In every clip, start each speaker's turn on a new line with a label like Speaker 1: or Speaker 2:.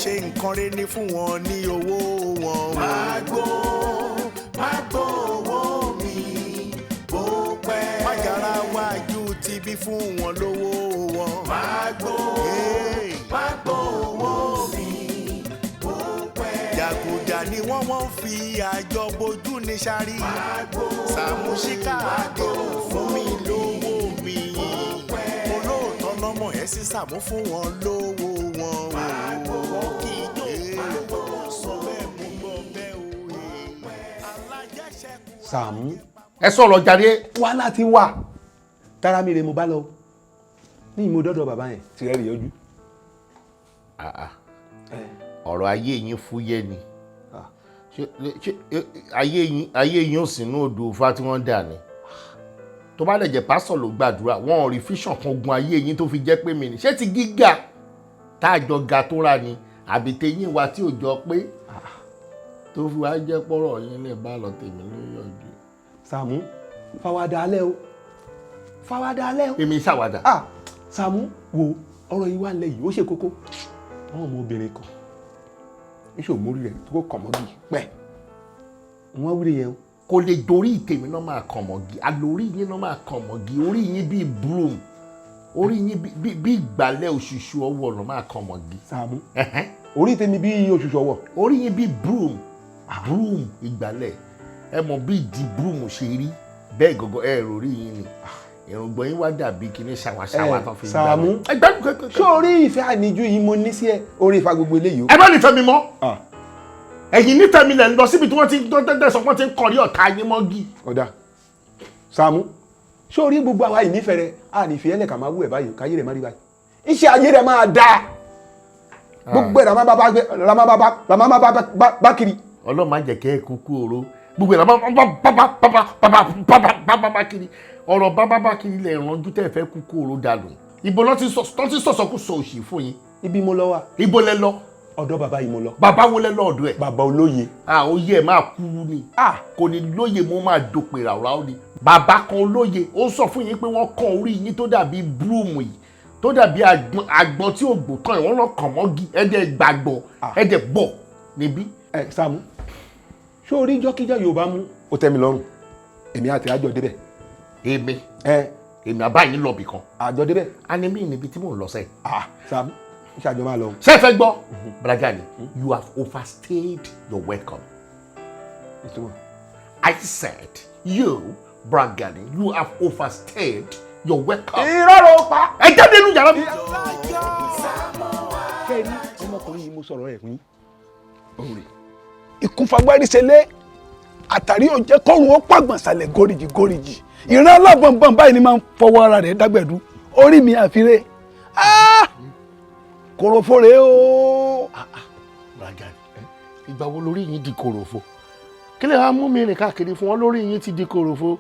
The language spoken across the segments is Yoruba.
Speaker 1: ṣe nǹkan rẹ̀ ní fún wọn ní owó wọn.
Speaker 2: Má gbó owó mi bó pẹ́.
Speaker 1: Má gara wájú ti bí fún wọn lówó wọn.
Speaker 2: Má gbó owó mi bó pẹ́.
Speaker 1: Jàgùjà ni wọ́n fi àjọ bojú ní sáré. Saamu ṣíkà àdé fún mi lówó mi. Olóòótọ́ lọ́mọ ẹ̀ sí Saamu fún wọn lówó wọn. Kì í jó sọ bẹ́ẹ̀ mú gbọ́ bẹ́ẹ̀ òye. Alájẹṣẹ́kù.
Speaker 3: Saamu
Speaker 4: ẹ sọ̀rọ̀ jàre.
Speaker 3: wàhálà ti wà tára mi rè mo bá lọ ní ìmọ̀ dọ́dọ̀ bàbá yẹn tirẹ̀ rè yọjú.
Speaker 4: ọ̀rọ̀ ayé yín fúyẹ́ ni ayé yín ò sínú odò Ifá tí wọ́n dà ní tó bá lè jẹ́ pásọ̀ ló gbàdúrà wọn ò rí fíṣàn kan gun ayé yín tó fi jẹ́ pé mi ni ṣé ti gíga tá a jọ ga tó ra ni àbí tẹ̀yìn wa tí ò jọ pé tó fi wá jẹ́ pọ́rọ̀ yín lè bá lọ tèmi ló yọjú.
Speaker 3: Saamu fàwádà alẹ́ o fàwádà alẹ́ o.
Speaker 4: èmi ṣàwádà.
Speaker 3: Saamu wo ọ̀rọ̀ yìí wà lẹ́yìn ó ṣe kókó àwọn ọmọbìnrin kan iṣẹ́ òmórí rẹ̀ tó kọ́ kọ̀mọ́gì pẹ́ wọ́n wúre yẹn.
Speaker 4: kò lè dorí tèmi náà máa kọ̀mọ́gì àlórí yín náà máa kọ̀mọ́gì orí yín bíi broom orí yín bíi ìgbálẹ̀ òṣùṣù ọwọ́ ló máa kọ̀mọ́gì.
Speaker 3: Saamu orí tèmi bíi òṣùṣù ọwọ́.
Speaker 4: orí yín bíi broom ìgbálẹ̀ ẹ mọ̀ bí ìdí broom ṣe rí bẹ́ẹ̀ gọ́gọ́ ẹ rò rí yín ni èròngbọ̀n yín wá dàbí kíní ṣàwàṣàwà tán fi ń gbà.
Speaker 3: Saamu ṣé orí ìfẹ́ àníjú yìí mo ní sí ẹ orí ìfà gbogbo eléyìí o.
Speaker 4: ẹ má nífẹ̀ẹ́ mi mọ́ ẹ̀yin nífẹ̀ẹ́ mi lẹ̀ ń lọ síbi tí wọ́n ti tẹ́tẹ́ wọ́n ti ń kọrí ọ̀tá yín mọ́gì.
Speaker 3: ọ̀dà Saamu ṣé orí gbogbo àwa yìí nífẹ̀ẹ́ rẹ a nífẹ̀ẹ́ lẹ̀ ká máa wú ẹ̀ báyìí káyé rẹ̀ má rí báyìí iṣẹ́ ayé rẹ̀ máa dáa gbogbo ẹ̀ làmá bá kiri.
Speaker 4: Ọlọ́run má jẹ́ kẹ́ ẹ kúkú oró gbogbo ẹ̀ làmá bá kiri ọ̀rọ̀ bábábá kiri lẹ̀ ránjú tẹ́ ẹ fẹ́ kúkú oró dànù ibo lọ́ ti sọ̀sọ́kù sọ òṣì fún yín.
Speaker 3: ibi mo lọ wa.
Speaker 4: ibo lẹ lọ.
Speaker 3: ọ̀dọ̀ bàbá yìí mo lọ.
Speaker 4: bàbá wo lẹ lọ ọ̀dọ̀ ẹ̀.
Speaker 3: bàbá olóye.
Speaker 4: oyè ẹ̀ máa kú ni. kò ní lóye mo máa dòpè ràwúrà ó ní. bàbá kan olóye ó sọ fún yín pé wọ́n kàn orí yín tó dàbí búrúmù yìí tó dàbí àgbọn tí ò gbò tán ẹ̀ wọ́n lọ kàn mọ́gi ẹ̀dẹ̀ gbàgbọ́ ẹ̀dẹ̀ bọ̀ níbí.
Speaker 3: Saamu ṣé orí jọ́kíjọ́ Yorùbá mú ó tẹ́ mi lọ́rùn èmi àti àjọ débẹ̀.
Speaker 4: èmi àbá yín lọ bì kan.
Speaker 3: àjọ débẹ̀.
Speaker 4: a ní mí níbi tí mò ń lọ sẹ́yìn.
Speaker 3: Saamu ṣàjọ máa lọ.
Speaker 4: ṣé ẹ fẹ́ gbọ́. Bragani you have overstayed your welcome. I said you Bragani you have overstayed your welcome.
Speaker 3: ìrọ̀rọ̀ pa.
Speaker 4: ẹ jáde nínú yàrá mi.
Speaker 3: kẹ́ni ọmọkùnrin yìí mo sọ̀rọ̀ ẹ̀ fún yín. ìkúnfagbárí ṣẹlẹ̀ àtàrí òjẹ́ kọ́run ó pàgbọ̀n sàlẹ̀ góríjì ìran alábọ̀nbọ̀n báyìí ni máa ń fọwọ́ ara rẹ̀ dágbẹ̀dú orí mi àfiré kòròfo rèé o.
Speaker 4: Bragani ìgbà wo lórí yín di kòròfo kí lè wá mú mi rìn káàkiri fún wọn lórí yín ti di kòròfo.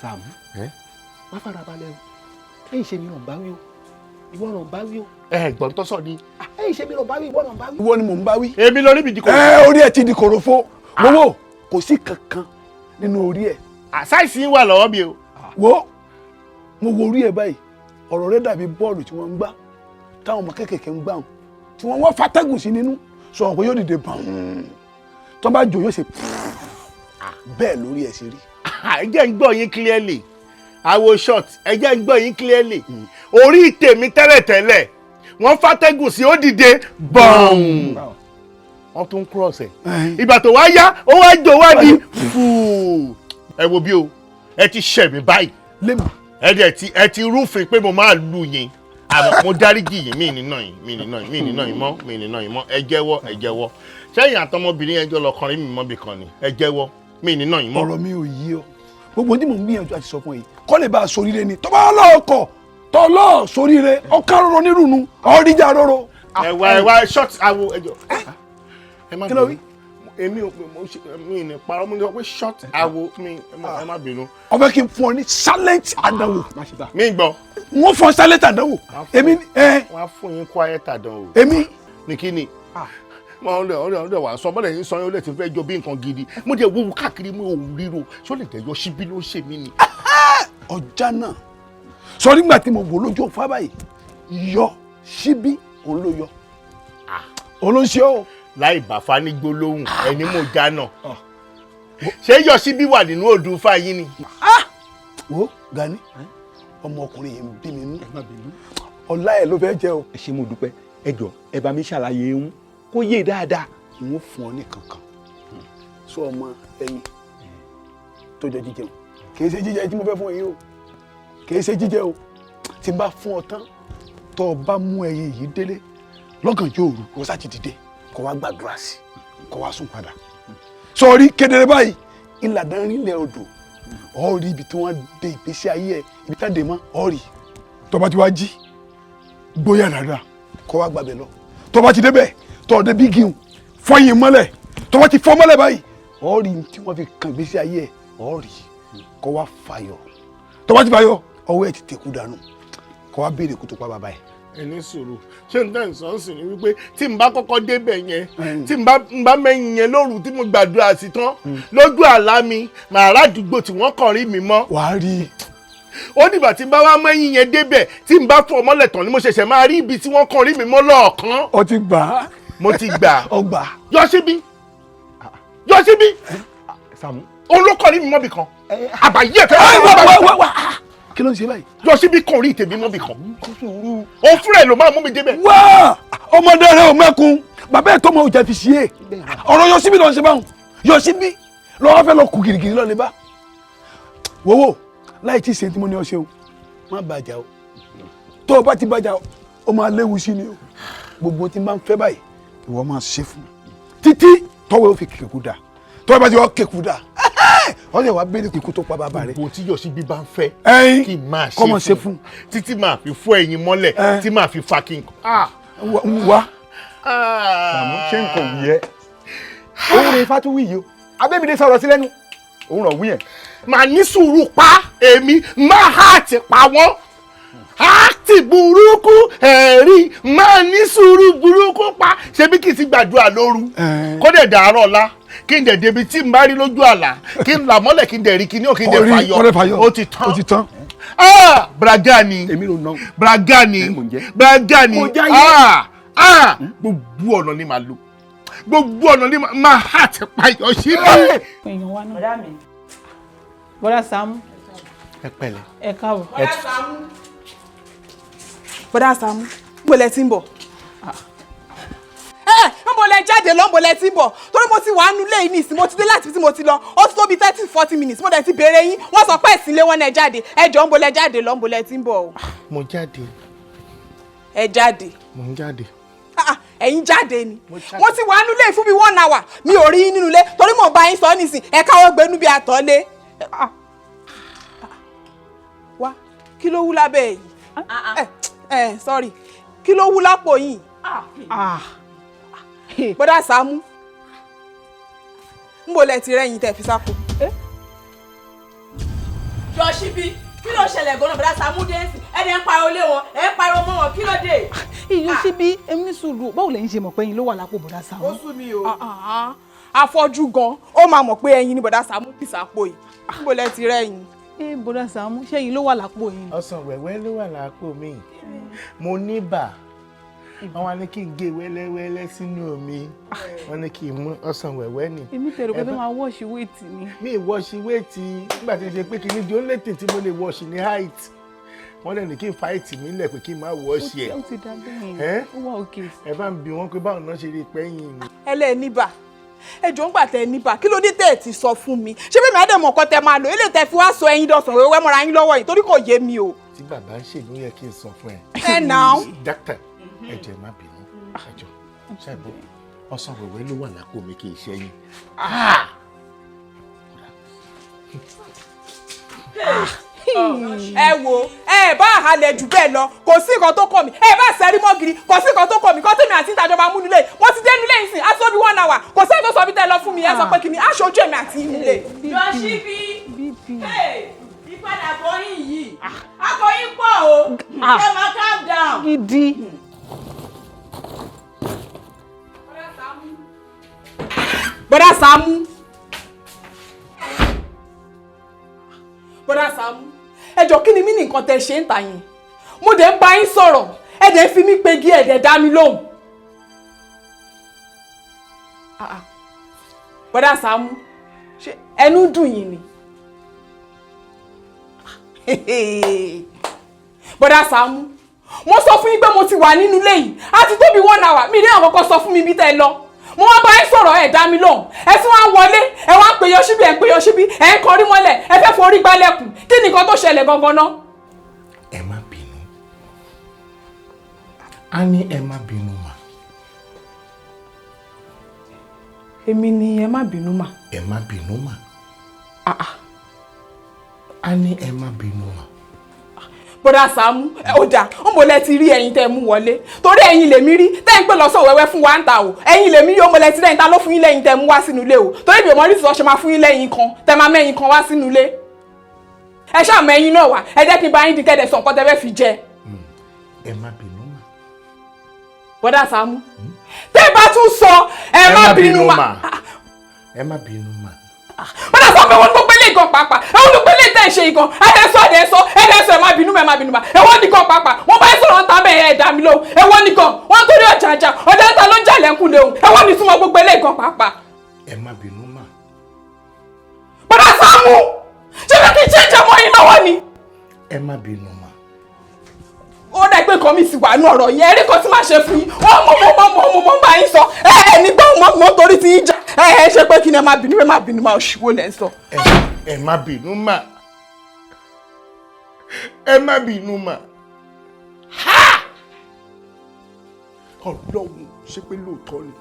Speaker 3: Saamu má fara balẹ̀ o ẹ̀yin ṣe mi ràn bá wí o ìwọ ràn bá wí o.
Speaker 4: gbọ́n tó sọ ni.
Speaker 3: ẹ̀yin ṣe mi ràn bá wí ìwọ ràn bá wí. ìwọ ni mò ń bá wí.
Speaker 4: èmi lórí mi di kòròfo.
Speaker 3: orí ẹ ti di kòròfo wọ́wọ́ kò sí kankan nínú orí ẹ.
Speaker 4: àṣàìsí wà lọ́wọ́ mi o.
Speaker 3: wo mo wo orí ẹ báyìí ọ̀rọ̀ rẹ dàbí bọ́ọ̀lù tí wọ́n ń gbá táwọn ọmọ kékèké ń gbá wọn tí wọ́n fatẹ́gùn sí nínú sọ̀rọ̀ pé yóò dìde bàm tó bá jò yóò ṣe bẹ́ẹ̀ lórí ẹ̀ ṣe rí.
Speaker 4: ẹ jẹ́ ń gbọ́ yín clearly àwo short ẹ jẹ́ ń gbọ́ yín clearly orí tèmi tẹ́lẹ̀tẹ́lẹ̀ wọ́n fatẹ́gùn sí ó dìde bàm wọ́n tún cross ẹ̀ ìgbà tó wá yá ó wá jò wá di fúù ẹ wo bí o ẹ ti ṣẹ̀ mí báyìí ẹ ti rúfin pé mo máa lù yín àmọ́ mo dáríjì yín mí nínà yín mọ́ ẹ jẹ́wọ́ sẹ́yìn àtọmọbìnrin yẹn jọ lọkùnrin mi mọ́ bí kan ni ẹ jẹ́wọ́ mí nínà yín mọ́.
Speaker 3: ọ̀rọ̀ mi ò yí ọ gbogbo tí mò ń gbìyànjú àti sọ fún yìí kọ́ lè bá a soríire ni tọ́ba ọlọ́ọ̀kọ̀ tọ́lọ́ soríire ọ̀ká rọrọ nírùnú ọ̀ríjà rọrọ.
Speaker 4: ẹ̀wà short awo ẹjọ ẹ má
Speaker 3: bínú
Speaker 4: èmi ò pé mi ní parọ́ mo ní sọ pé short awo mi ẹ má bínú.
Speaker 3: ọbẹ̀ kí n fún ọ ní silent àdánwò.
Speaker 4: mi gbọ́.
Speaker 3: wọ́n fún ọ silent àdánwò. èmi
Speaker 4: wọ́n á fún yín quiet àdánwò.
Speaker 3: èmi.
Speaker 4: ní kí ni ọ̀rẹ́ wa sọ bọ́dẹ̀ yín sọ yín ó lè ti fẹ́ jọ bí nǹkan gidi mo jẹ́ wúwo káàkiri mo ò ríro ṣó lè jẹ́ Yoshibi ló ṣe mí ni.
Speaker 3: ọjà náà sọ nígbà tí mo wò lójú ọ̀fà báyìí Yoshibi òun ló yọ. olóṣè o.
Speaker 4: láì bàfá ní gbólóhùn ẹni mo jáná ṣé Yoshibi wà nínú odù fáyín ni.
Speaker 3: wo Gani ọmọkùnrin yìí ń bí mi nú ọlá ẹ ló fẹ́ jẹ́ o.
Speaker 5: ẹ ṣé mo dúpẹ́ ẹ jọ̀ọ́ ẹ bá mi ṣàlàyé ń kó yé dáadáa.
Speaker 3: n ó fún ọ ní kankan sọ ọmọ ẹyin tó jẹ jíjẹ o kì í ṣe jíjẹ tí mo fẹ́ fún ẹyin o kì í ṣe jíjẹ o tí n bá fún ọ tán tó o bá mú ẹyin yìí délé lọ́gànjọ́ òru kó sá ti dìde kó wá gbàdúrà sí kó wá sùn padà sọrí kedere báyìí ìlànà ìrìnlẹ̀ odò ọ rí ibi tí wọ́n dé ìgbésí ayé ẹ ibi tá a dé mọ́ ọ rí tó bá ti wá jí gbóyà dáadáa kó wá gbàbẹ̀ lọ tó bá ti débẹ̀ tó o dé bí gíun fọyín mọ́lẹ̀ tó bá ti fọ́ mọ́lẹ̀ báyìí ọ rí tí wọ́n fi kàn ìgbésí ayé ẹ ọ rí kó wá fàyọ tó bá ti fàyọ ọwọ́ ẹ ti tẹ̀kú dànù kó wá béèrè kó tó pa bàbá ẹ.
Speaker 4: ẹni sùúrù ṣé n tẹ́ ń sọ sí ni wípé tí n bá kọ́kọ́ débẹ̀ yẹn tí n bá mẹ́yìn yẹn lóru tí mo gbàdúrà sí tán lójú àlá mi màá ràdúgbò tí wọ́n kàn rí mi mọ́.
Speaker 3: wàá rí i.
Speaker 4: ó dìgbà tí n bá wá mẹ́yìn yẹn débẹ̀ tí n bá fọ ọmọlẹ̀ tán ni mo ṣẹ̀ṣẹ̀ máa rí ibi tí wọ́n kàn rí mi mọ́ lọ́ọ̀kan.
Speaker 3: ọ ti gbà á.
Speaker 4: mo ti gbà.
Speaker 3: ọ gbà.
Speaker 4: Yoshibi
Speaker 5: Saamu.
Speaker 4: òun ló kàn rí mi mọ́bì kan àbáyé ẹ̀fẹ́
Speaker 3: kí ló ń ṣe báyìí.
Speaker 4: Yoshibi kàn rí tèmi mọ́bì kan òun fúnra ẹ̀ ló máa mú mi débẹ̀.
Speaker 3: wá ọmọdé rẹ ò mẹ́kun bàbá ẹ̀ tó mọ ọjà fi ṣe é ọ̀rọ̀ Yoshibi ló ń ṣe báwọn Yoshibi lọ́wọ́ fẹ́ lọ kù gìrìgìrì lọ́ọ́ lè bá wọ́wọ́ láì tí ì ṣe tí mo ní ọ ṣeun má bàjá o tó o bá ti bàjá o máa léwu sí ni o gbogbo tí n bá ń fẹ́ báyìí ìwọ máa ṣe fún títí tọ́wọ́ ó fi kéku dà tọ́wọ́ bá ti wọ́n kéku dà ọ lè wá béèrè kíkú tó pa bàbá rẹ.
Speaker 4: gbogbo tí Yoshibi bá ń fẹ́ kí n máa ṣe fún títí máa fi fọ́ ẹyin mọ́lẹ̀ tí máa fi fa kí n.
Speaker 3: wá.
Speaker 5: Saamu ṣé nǹkan wù yẹ òun rè fatuwi yìí o abẹ́mídé sọ̀rọ̀ sí lẹ́nu òun rọ̀ wú yẹn.
Speaker 4: màá ní sùúrù pa èmi máa hàtì pa wọ́n hàtì burúkú ẹ̀rí máa ní sùúrù burúkú pa ṣebí kì í ti gbàdúrà lóru kó dẹ̀ dàárọ̀ ọ̀la kí n dẹ̀ débi tí n bá rí lójú àlá kí n là mọ́lẹ̀ kí n dẹ̀ rí kíní ò kí n dẹ̀ fàyọ ó ti tán. braga ni braga ni braga ni gbogbo ọ̀nà ni màá lò gbogbo ọ̀nà ni màá hà ti pa Yoshibi.
Speaker 6: èèyàn wa náà bọ́dà Saamu
Speaker 4: ẹ pẹ̀lẹ́
Speaker 6: ẹ káàbọ̀.
Speaker 7: bọ́dà Saamu níbo lẹ ti ń bọ̀. níbo lẹ jáde lọ níbo lẹ ti ń bọ̀ torí mo ti wà nínú ilé yìí nísìnyí mo ti dé láti fi tí mo ti lọ ó ti tó bí 30-40 minutes mo dẹ̀ ti béèrè yín wọ́n sọ pé ìsìnlẹ̀ wọn ẹ jáde ẹ jọ níbo lẹ jáde lọ níbo lẹ ti ń bọ̀ o.
Speaker 4: mo jáde.
Speaker 7: ẹ jáde.
Speaker 4: mo ń jáde.
Speaker 7: ẹ̀yin jáde ni wọ́n ti wà nínú ilé fún bí 1 hour mi ò rí yín nínú ilé torí mo bá yín sọ nísìn ẹ káwọ́ gbénú bí àtọ́lé. wá kí ló wú lábẹ́ yìí sorry kí ló wú lápò yìí. bọ́dà Saamu ń bò lẹ ti rẹ́yìn tẹ̀ fi sápò.
Speaker 8: Yoshibi kí ló ṣẹlẹ̀ gan-an bọ́dà Saamu dé sí ẹni ń pariwo lé wọn ẹ̀ ń pariwo mọ́ wọn kí ló dé.
Speaker 6: Yoshibi èmi sùúrù báwo lẹ́yìn ṣe mọ̀ pé ẹ̀yin ló wà lápò bọ́dà Saamu.
Speaker 7: ó sú mi o. afọ́jú gan ó máa mọ̀ pé ẹ̀yin ni bọ́dà Saamu fi sápò yìí ń bò lẹ ti rẹ́yìn.
Speaker 6: bọ́dà Saamu ṣẹ́yìn ló wà lápò yìí.
Speaker 4: ọsàn wẹ̀wẹ́ ló wà lápò mi mo ní bà wọ́n wá ní kí n gé wẹ́lẹ́wẹ́lẹ́ sínú omi wọ́n ní kí n mú ọsàn wẹ̀wẹ́ ni.
Speaker 6: èmi tẹ̀rù pé fẹ́ máa wọ́ọ̀ṣì wéètì ni.
Speaker 4: mi wọ́ọ̀ṣì wéètì nígbà tí n ṣe pé kí ni di ó létí tí mo lè wọ́ọ̀ṣì ní height wọ́n dẹ̀ ní kí n fa height mi lẹ̀ pé kí n má wọ́ọ̀ṣì ẹ̀.
Speaker 6: ó ti dá bẹ́ẹ̀ ó wà òkè.
Speaker 4: ẹ bá ń bi wọn pé báwọn náà ṣe rí pẹ́yìn ni.
Speaker 7: ẹlẹ́ níbà ẹjọ́ ń gbà tẹ níbà kí ló dé tẹ̀ ti sọ fún mi ṣé bí mi á dẹ̀ mọ̀ ọkọ tẹ máa lò ilé tẹ fi wá sọ ẹyin dọ̀sán wẹ́wẹ́ mọ́ra yín lọ́wọ́ yìí torí kò yé mi o.
Speaker 4: tí bàbá ń ṣèlú yẹ kí n sọ fún ẹ.
Speaker 7: ẹ nà ó.
Speaker 4: dókítà ẹ jẹ́ má bínú àjọ ṣàìbọ ọsàn wẹ̀wẹ́ ló wà lápò mi kì í ṣẹ́yìn.
Speaker 7: ẹ wo ẹ bá àhàlẹ̀ jù bẹ́ẹ̀ lọ kò sí nǹkan tó kọ mi ẹ bá sẹ́rí mọ́gìrì kò sí nǹkan tó kọ mi kò tèmi àti ìtajọba mú nílé mo ti dé nílé ìsìn aṣọ bí 1 hour kò sẹ́ni tó sọ bí tẹ́ lọ fún mi ẹ sọ pé kí ni aṣojú èmi àti nílé.
Speaker 8: Yoshibi ìpadàbọ̀ yín yìí akọ yín pọ̀ o ẹ máa calm down.
Speaker 6: gidi.
Speaker 7: bọ́dà Saamu bọ́dà Saamu ẹjọ́ kí ni mí ní nǹkan tẹ ṣe ń tà yín mo dẹ̀ ń bá yín sọ̀rọ̀ ẹ dẹ̀ fi mí pegi ẹ dẹ̀ dá mi lóhùn. Bọ́dà Saamu, ṣé ẹnu dùn yín ni? Bọ́dà Saamu, mo sọ fún yín pé mo ti wà nínú ilé yìí àti tó bí 1 hour mi ní àkọ́kọ́ sọ fún mi bí tẹ́ lọ. Mo wá bá yín sọ̀rọ̀ ẹ̀ dá mi lóhùn. Ẹ tún wá wọlé, ẹ wá ń pe Yoshibi, ẹ ń pe Yoshibi, ẹ ń kọrí mọ́lẹ̀, ẹ fẹ́ forí gbálẹ̀kùn. Kí ni nǹkan tó ṣẹlẹ̀ gangan náà?
Speaker 4: Ẹ má bínú. A ní ẹ má bínú mà.
Speaker 7: Èmi ni ẹ má bínú mà.
Speaker 4: Ẹ má bínú mà. A ní ẹ má bínú mà.
Speaker 7: Bọ́dà Saamu, ó dà, ó mọ̀ lẹ ti rí ẹ̀yin tẹ́ mú wọlé. Torí ẹ̀yin lèmi rí, tẹ́ ń pè lọ́sọ̀ wẹ́wẹ́ fún wa ń ta o. Ẹ̀yin lèmi rí, ó mọ̀ lẹ ti rẹ́yìn ta ló fún yín lẹ́yìn tẹ́ mú wá sínú ilé o. Torí bí òmọ́rí sọ ṣe máa fún yín lẹ́yìn kan, tẹ́ máa mẹ́yìn kan wá sínú ilé. Ẹ ṣáà mọ ẹ̀yin náà wá, ẹ jẹ́ kí n bá yín di kẹ́dẹ̀ sọ nǹkan tẹ́ fẹ́ fi jẹ.
Speaker 4: Ẹ má bínú mà.
Speaker 7: Bọ́dà Saamu, tẹ́ bá tún sọ ẹ má bínú mà.
Speaker 4: Ẹ má bínú mà.
Speaker 7: Bọ́dà Saamu, ẹ̀wọ̀n ló gbélé gan pàápàá, ẹ̀wọ̀n ló gbélé tẹ̀ ṣe gan, ẹ̀ẹ́dẹ́sọ ẹ má bínú mà, ẹ má bínú mà, ẹ̀wọ̀n nìkan pàápàá, wọ́n bá yín sọ̀rọ̀ ta bẹ́ẹ̀ ẹ̀ dá mi lóhùn, ẹ̀wọ̀n nìkan, wọ́n torí ọ̀jàjà, ọ̀dà ta ló ń jà lẹ́kùn léhùn, ẹ̀wọ̀n ní túmọ̀ gbogbo ilé gan pàápàá.
Speaker 4: Ẹ má bínú mà.
Speaker 7: Bọ́dà Saamu, ṣé fẹ́ kí n ṣe jẹ́ mọ́ yín lọ́wọ́ ni?
Speaker 4: Ẹ má bínú mà.
Speaker 7: Ó dà pé nǹkan mi sì wà ní ọ̀rọ̀ yẹn, eré kan tí máa ṣe fún yín, mo bá yín sọ, nígbà mo torí ti yín jà, ṣe pé kí ni ẹ má bínú mà, òṣìwò lẹ́ ń sọ.
Speaker 4: Ẹ má bínú mà. Ẹ má bínú mà. Ọlọ́run ṣe pé lóòótọ́ ni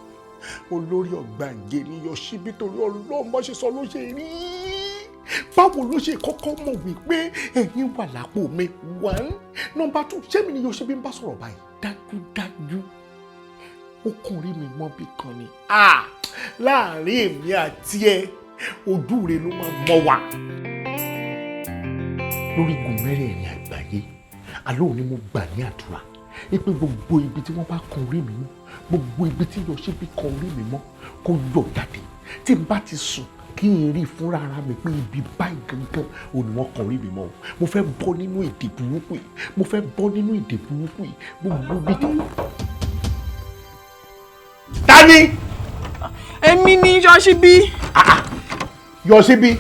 Speaker 4: olórí ọ̀gbàǹgẹ̀ ni Yoshibi, torí Ọlọ́run bá ṣe sọ ló ṣe rí. Báwo ló ṣe kọ́kọ́ mọ̀ wípé ẹ̀yin wà lápò mi? 1. Number 2, ṣé mi ni Yoshibi ń bá sọ̀rọ̀ báyìí? Dájúdájú ó kàn rí mi mọ́ bí kan ni. Láàárín èmi àti ẹ, ojú rẹ ló máa mọ̀ wá. Lórí igun mẹ́rẹ̀ẹ̀rin àgbáyé, àlọ́ ni mo gbà ní àdúrà pé gbogbo ibi tí wọ́n bá kan orí mi mọ́, gbogbo ibi tí Yoshibi kan orí mi mọ́, kó yọ jáde. Tí n bá ti sùn, kí n rí fúnra ara mi pé ibi báyìí gangan ò ní wọ́n kan orí mi mọ́ o. Mo fẹ́ bọ́ nínú èdè burúkú yìí, mo fẹ́ bọ́ nínú èdè burúkú yìí, gbogbo ibi tó. Tani?
Speaker 7: Èmi ni Yoshibi.
Speaker 4: Yoshibi.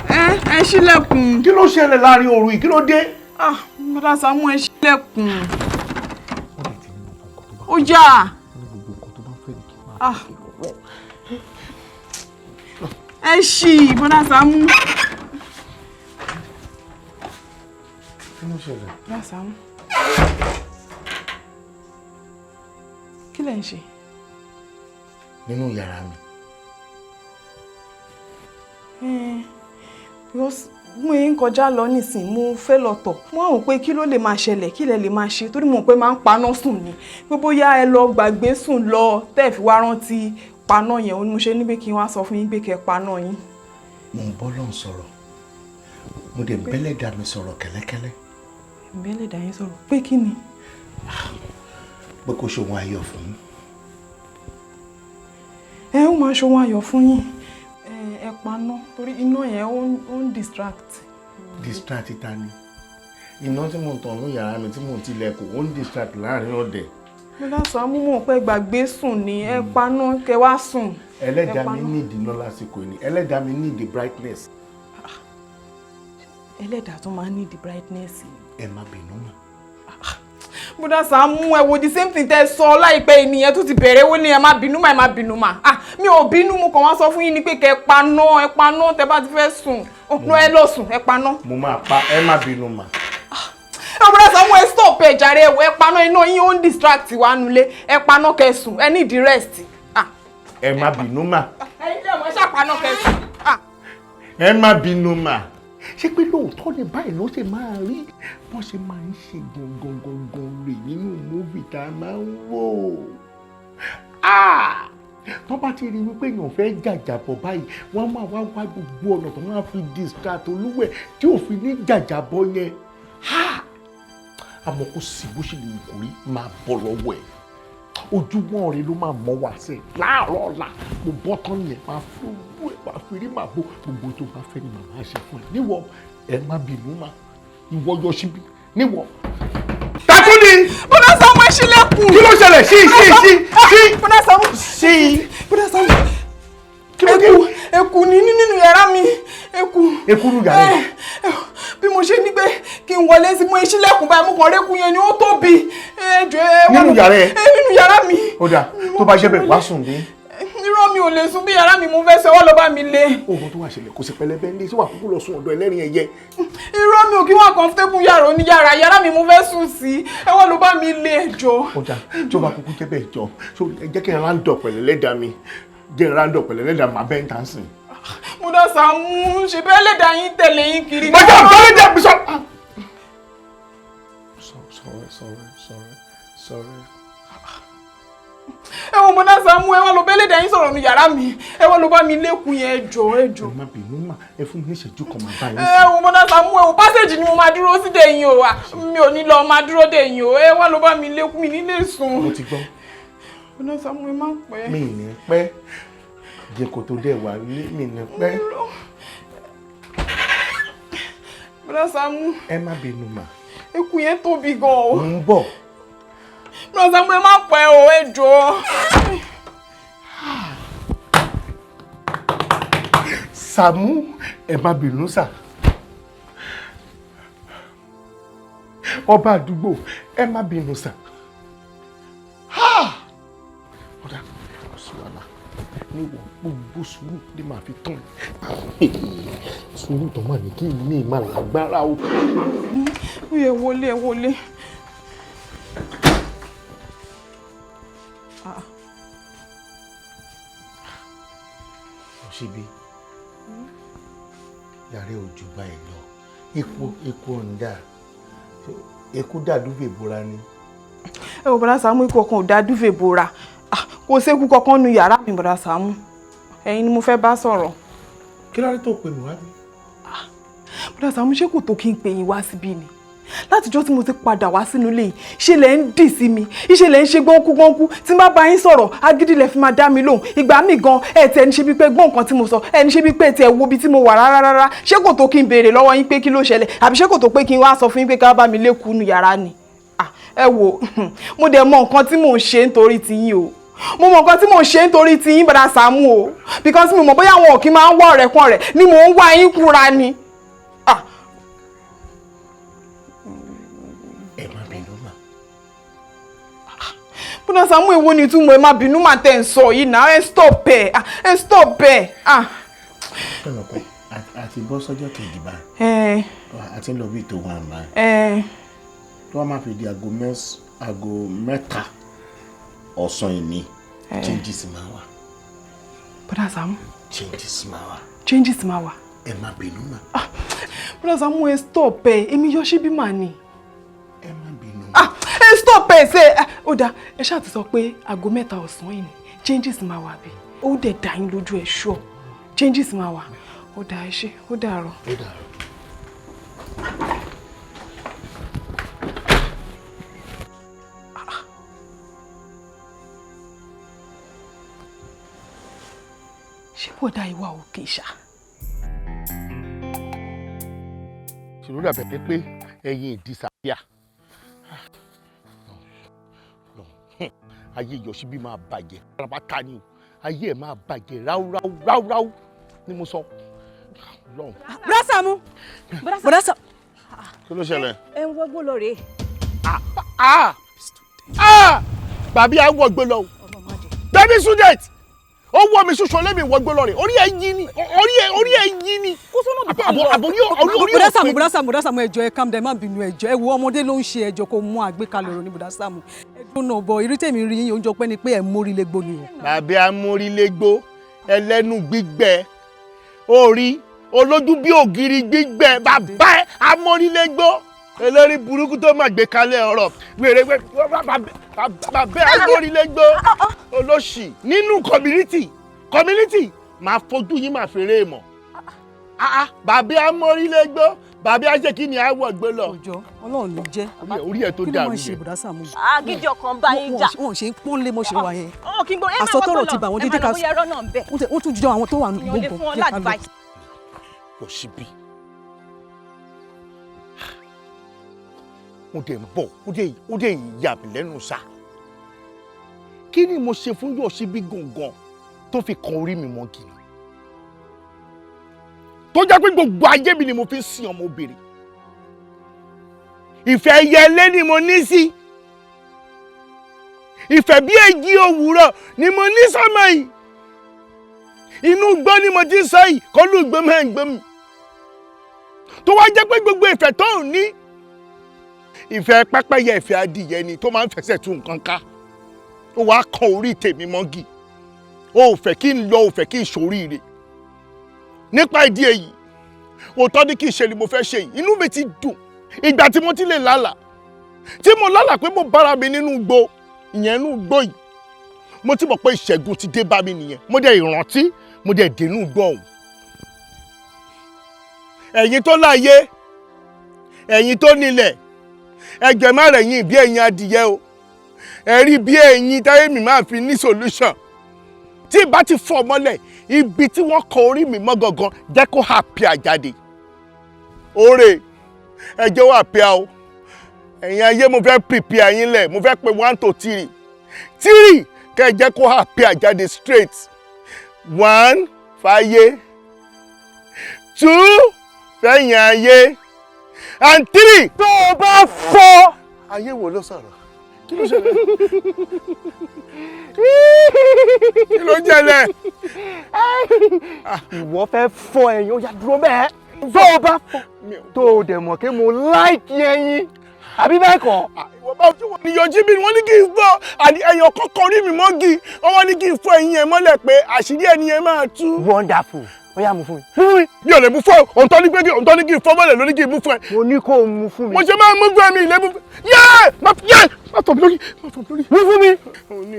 Speaker 7: Ẹ ṣílẹ̀kùn.
Speaker 4: Kí ló ṣẹlẹ̀ láàrin òru yìí? Kí ló dé?
Speaker 7: Bọ́dà Saamu, ẹ ṣílẹ̀kùn. Ó yá. Ẹ ṣí, Bọ́dà Saamu.
Speaker 4: Kí ló ṣẹlẹ̀?
Speaker 7: Bọ́dà Saamu. Kí lẹ̀ ń ṣe?
Speaker 4: Nínú yàrá mi.
Speaker 7: Because mo ń kọjá lọ nísìn, mo fẹ́ lọ tọ̀. Mo wá wò pé kí ló lè máa ṣẹlẹ̀, kí lẹ lè máa ṣe, torí mo pé máa ń paná sùn ni. Pé bóyá ẹ lọ gbàgbé sùn lọ, tẹ́ fi wá rántí paná yẹn, ó ní mo ṣe ní pé kí n wá sọ fún yín pé kẹ́ paná yín.
Speaker 4: Mo ń bọ́ lọ́n sọ̀rọ̀, mo dẹ̀ bẹ́lẹ̀dà mi sọ̀rọ̀ kẹ́lẹ́kẹ́lẹ́.
Speaker 7: Bẹ́lẹ̀dà yín sọ̀rọ̀ pé kí ni?
Speaker 4: Pé kó ṣe ohun ayọ̀ fún yín.
Speaker 7: Ó máa ṣe ohun ayọ̀ fún yín. Ẹ paná, torí iná yẹn ó ń distract.
Speaker 4: Distract ta ni? Iná tí mo ń tàn ní yàrá mi tí mo ti lẹ̀kùn, ó ń distract láàrin ọ̀dẹ̀.
Speaker 7: Bọ́dà Saamu, mọ̀ pé gbàgbé sùn ni, ẹ paná kẹ́ wá sùn.
Speaker 4: Ẹlẹ́dàá mi ní ìdí náà lásìkò ni, ẹlẹ́dàá mi ní ìdí brightness.
Speaker 7: Ẹlẹ́dàá tó máa ń ní ìdí brightness.
Speaker 4: Ẹ má bínú mà.
Speaker 7: Bọ́dà Saamu, ẹ wo the same thing tẹ́ sọ láìpẹ́ ènìyàn tó ti bẹ̀rẹ̀ wó ní ẹ má bínú mà, ẹ má bínú mà. Mi ò bínú, mo kàn wá sọ fún yín ni pé kẹ́ ẹ paná tẹ́ bá ti fẹ́ sùn. Ẹ lọ sùn, ẹ paná.
Speaker 4: Mo máa pa, ẹ má bínú mà.
Speaker 7: Bọ́dà Saamu, ẹ stop ẹ jàre, ẹ paná, iná yín ó ń distract wa nulẹ̀. Ẹ paná kẹ́ sùn, ẹ need rest.
Speaker 4: Ẹ má bínú mà.
Speaker 7: Ẹ̀yin lè mọ̀ ṣá paná kẹ́ sùn.
Speaker 4: Ẹ má bínú mà. Ṣé pé lóòótọ́ ni báyìí ló ṣe máa rí bọ́n ṣe máa ń ṣe gangan rè nínú móvì tá a máa ń wò? Wọ́n bá ti rí wípé èèyàn fẹ́ jàjàbọ̀ báyìí, wọ́n máa wá gbogbo ọ̀nà tó máa fi distract olúwẹ̀ tí ò fi ní jàjàbọ̀ yẹn. Àmọ́ kò sí bó ṣe lè wù kó rí máa bọ̀ lọ́wọ́ ẹ̀. Ojúmọ́ rẹ ló máa mọ́ wá sí láàárọ̀ ọ̀la. Mo bọ́ tán yẹn máa fi owó ẹ̀ máa fi rí màá bó gbogbo tó bá fẹ́ ni màmá ṣe fún ẹ. Níwọ ẹ má bínú mà, ìwọ Yoshibi níwọ. Takuni!
Speaker 7: Bọ́dà Saamu, ẹ ṣílẹ̀kùn.
Speaker 4: Kí ló ṣẹlẹ̀? Sí.
Speaker 7: Bọ́dà Saamu.
Speaker 4: Sí.
Speaker 7: Bọ́dà Saamu. Eku ni nínú yàrá mi.
Speaker 5: Eku nínú yàrá mi.
Speaker 7: Bí mo ṣe ní pé kí n wọlé sí mo ìṣílẹ̀kùn báyìí mo kàn rékú yẹn ni ó tóbi.
Speaker 5: Nínú yàrá ẹ?
Speaker 7: Nínú yàrá mi.
Speaker 5: Ó dà tó bá jẹ́ bẹ́ẹ̀ wá sùn ní.
Speaker 7: Irọ́ mi ò lè sùn bí yàrá mi mo fẹ́ ṣe ọwọ́ ló bá mi lé.
Speaker 5: Oògùn tó wà ṣẹlẹ̀ kò sí pẹlẹbẹ ní tí wà kúkú lọ sùn ọ̀dọ̀ ẹlẹ́rìn ẹ̀yẹ.
Speaker 7: Irọ́ mi ò kí wọ́n comfortable yàrá oníyàrá yàrá mi mo fẹ́ sùn sí ẹwọ́ ló bá mi lé ẹjọ́.
Speaker 5: Ó dà tó bá kúkú jẹ́ bẹ́ẹ̀ jọ jẹ́ kí n rándọ̀ pẹ̀lẹ́ lẹ́dàá mi jẹ́ rándọ̀ pẹ̀lẹ́ lẹ́dàá máa bẹ́ẹ̀ tán sìn.
Speaker 7: Mo dá Saamu ṣe bẹ́ẹ̀ lẹ́dàá yín tẹ̀lé yín kiri.
Speaker 5: Bọ́jà bọ́lá jẹ́ bisọ́. Sorry.
Speaker 7: Ẹ wo mo dá Saamu ẹ wá lọ bẹ́ẹ̀ lẹ́dàá yín sọ̀rọ̀ nu yàrá mi ẹ wá lọ bá mi lékun yẹn ẹjọ́.
Speaker 5: Ẹ má bínú mà ẹ fún mi ní ìṣẹ́jú kan máa bá yín.
Speaker 7: Ẹ wo mo dá Saamu ẹ wo pásẹ̀jì ni mo máa dúró sí dé yín o wa mi ò ní lọ máa dúró dé yín o ẹ wá lọ bá mi lékun mi nílé sùn.
Speaker 5: Mo ti gbọ́.
Speaker 7: Mo dá Saamu ẹ má pẹ́.
Speaker 5: Mi ì ní pẹ́ jẹ́ kó tó dẹ̀ wá lé mi ì ní pẹ́.
Speaker 7: Mo dá Saamu.
Speaker 5: Ẹ má bínú mà.
Speaker 7: Eku yẹn tóbi gan o.
Speaker 5: Mo ń bọ̀.
Speaker 7: Mo dá Saamu ẹ má pẹ́ o ẹjọ́.
Speaker 5: Saamu ẹ má bínú sà. Ọba àdúgbò ẹ má bínú sà. Ọ̀dà ọ̀ṣùwàlà níwọ̀n gbogbo sùúrù ní màá fi tán. Sùúrù tó máa ní kí ní ìmọ̀ lágbára o.
Speaker 7: Ó yẹ wọlé.
Speaker 5: Yoshibi yàrá ojú báyìí lọ eku ọ̀ǹda eku dàdúfè bora ni.
Speaker 7: Ẹ wo bọ́dá Saamu ikú ọkàn ò dàdúfè bora kò sékú kankan nu yàrá mi bọ́dá Saamu ẹ̀yin ni mo fẹ́ bá sọ̀rọ̀.
Speaker 5: Kí ló dé tó pè mí wá bí?
Speaker 7: Bọ́dá Saamu ṣé kò tó kí n pè yín wá síbí ni látijọ́ tí mo ti padà wá sínú ilé yìí ṣe lẹ̀ ń dì sí mi iṣẹ́ lẹ̀ ń ṣe gbọ́nkú tí n bá bá yín sọ̀rọ̀ agídí lẹ̀ fi máa dá mi lóhùn ìgbà míì gan ẹ̀ tẹ̀ ẹni ṣe bí pé gbọ́n nǹkan tí mo sọ ẹni ṣe bí pé tẹ̀ wo bí tí mo wà rárá ṣé kò tó kí n béèrè lọ́wọ́ yín pé kí ló ṣẹlẹ̀ àbí ṣé kò tó pé kí n wá sọ fún yín pé ká bá mi lékùú nu yàrá ni ẹ wò mo dẹ̀ mọ nǹkan tí mò ń ṣe nítorí tiyín o mo mọ nǹkan tí mò ń ṣe nítorí tiyín bọ́dá Saamu o because mi mọ̀ bóyá àwọn òkè máa ń wá ọ̀rẹ́ kan rẹ̀ ni mò ń wá yín kúra ni. Bọ́dá Saamu èwo ni túmọ̀ ẹ má bínú mà tẹ̀ ń sọ yìí náà ẹ stop ẹ.
Speaker 5: Ṣé pé àti bọ́ sọ́jọ́ kejì báyìí àti lọ bí tó wà báyìí tó wà máa fi di aago mẹ́ta ọ̀sán ìní changes máa wà.
Speaker 7: Bọ́dá Saamu.
Speaker 5: changes máa wà. Ẹ má bínú mà.
Speaker 7: Bọ́dá Saamu ẹ stop ẹ èmi Yoshibi mà ni.
Speaker 5: Ẹ má bínú.
Speaker 7: Ẹ stop ẹ ṣe ó dáa ẹ ṣáà ti sọ pé aago mẹ́ta ọ̀sán yìí ni changes máa wà bí ó dẹ̀ dá yín lójú ẹ ṣọ́ changes máa wà ó dáa ẹ ṣe ó dàárọ̀. ṣé bọ́dá ìwà òkè ṣá.
Speaker 4: ṣèlú dàbẹ̀ pé ẹyin ìdísàbíà ayé Yoshibi máa bàjẹ́ rábátá ni ayé ẹ̀ máa bàjẹ́ ráúráú ni mo sọ.
Speaker 8: Bọ́dá Saamu.
Speaker 4: Kí ló ṣẹlẹ̀?
Speaker 8: Ẹ ń wọgbó lọ rèé.
Speaker 4: Bàbí à ń wọgbó lọ o baby student ó wọ mi ṣoṣo lẹ́mi wọgbó lọ rè orí ẹ̀ yín ni orí ẹ̀ yín ni.
Speaker 8: Kó sọ́nà bí tẹ̀ lọ.
Speaker 6: Bọ́dá Saamu ẹ jọ̀ọ́ ẹ calm down má bínú ẹ jọ̀ọ́ ẹ wo ọmọdé ló ń ṣe ẹ jọ̀ọ́ kó mú àgbékalẹ̀ ọ̀rọ̀ ní Bọ́dá Saamu ẹ dúnà bọ̀ ìrí tèmi rí yín oúnjẹ pẹ́ ni pé ẹ mórí légbó ni o.
Speaker 4: Bàbí amórílégbó ẹlẹ́nu gbígbẹ orí olójú bí ògiri gbígbẹ bàbá ẹ amórílégbó elórí burúkú tó máa gbé kalẹ̀ ọ̀rọ̀ wèrè bàbá amórílégbó olóṣì nínú community máa fojú yín máa fèrè mọ́ bàbá amórílégbó bàbá ajé kí ni àwọ̀ gbé lọ.
Speaker 6: ọjọ́ Ọlọ́run ló jẹ́
Speaker 4: orí ẹ̀ tó dàrú
Speaker 6: yẹn. Bọ́dá Saamu.
Speaker 8: Agídí ọkàn bá yín jà.
Speaker 6: wọ́n ṣe ń pọ́nlé mọ́ ṣe wà yẹn.
Speaker 8: Kí n gbọ́ ẹ máa
Speaker 6: àsọtọ̀rọ̀ ti bà wọ́n dédé ká
Speaker 8: wọ́n
Speaker 6: tún jọ àwọn tó wà ní
Speaker 8: lè fún ọ láàdìváìsì.
Speaker 4: Yoshibi ó dẹ̀ ń bọ̀ ó dẹ̀ yà mí lẹ́nu sá kí ni mo ṣe fún Yoshibi gangan tó fi kan orí mi mọ́ gini tó jẹ́ pé gbogbo ayé mi ni mo fi ń sin ọmọbìnrin. Ìfẹ́ ẹyẹlé ni mo ní sí. Ìfẹ́ bí èjì òwúrọ̀ ni mo ní sọ́mọ yìí. Inú igbó ni mo ti sọ yìí kọ́lù igbó máa ń gbó mi. Tó wá jẹ́ pé gbogbo ìfẹ́ tó ń ní. Ìfẹ́ pẹ́pẹ́yẹ ìfẹ́ adìyẹ ni tó máa ń fẹsẹ̀ tún nǹkan ká. Ó wá kan orí tèmi mọ́gì. Ó fẹ́ kí n lọ, ó fẹ́ kí n ṣoríire. Nípa ìdí èyí, òótọ́ ní kí n ṣe ni mo fẹ́ ṣe yìí. Inú mi ti dùn. Ìgbà tí mo ti lè lálàá. Tí mo lálàá pé mo bára mi nínú igbó, ìyẹn inú igbó yìí. Mo ti mọ̀ pé ìṣẹ́gun ti dé bá mi nìyẹn. Mo dẹ̀ ìrántí, mo dẹ̀ dénú igbó ọ̀hún. Ẹ̀yin tó láyé, ẹ̀yin tó nílẹ̀, ẹgbẹ́ má rẹ̀ yín bí ẹ̀yin adìyẹ o. Ẹ rí bí ẹ̀yin táyé mi máa fi ní solution. Tí ìbá ti fọ́ mọ́lẹ̀, ibi tí wọ́n kọ orí mi mọ́ gangan jẹ́ kó happy àjáde. Oore, ẹ jẹ́ wà pẹ́ o. Ẹ̀yin ayé mo fẹ́ prepare yín lẹ̀, mo fẹ́ pe 1 to 3. 3 kẹ́ ẹ jẹ́ kó happy àjáde straight. 1 fáyé. 2 fẹ́yìn ayé. And 3 tó o bá fọ́. Ayé wo ló sọ̀rọ̀? Kí ló ṣẹlẹ̀? Kí ló jẹlẹ̀?
Speaker 9: Ìwọ fẹ́ fọ́ ẹyin, ó yá dúró bẹ́ẹ̀. Tó o bá fọ́, tó o dẹ̀ mọ̀ pé mo láìkì ẹyin. Àbí bẹ́ẹ̀ kọ́?
Speaker 4: Ìwọ bá ojú wọn ni Yoshibi wọ́n ní kí n fọ́ ẹ̀yàn kọ́kọ́ rí mi mọ́gì. Wọ́n ní kí n fọ́ ẹyin yẹn mọ́lẹ̀ pé àṣírí ẹni yẹn máa tú.
Speaker 9: Wonderful. Ó yá mú fún mi. Mú mi.
Speaker 4: Mi ò lè mú fún ẹ. Òǹtọ́ ní kí n fọ́ mọ́lẹ̀ lóní kí n mú fún ẹ.
Speaker 9: Mo ní kó o mú fún mi.
Speaker 4: Mo ṣe máa mú fún ẹ mi ilé mú fún ẹ. Yé! Má fọ̀ mi lórí. Má fọ̀ mi lórí.
Speaker 9: Mú fún mi.
Speaker 4: Fún mi.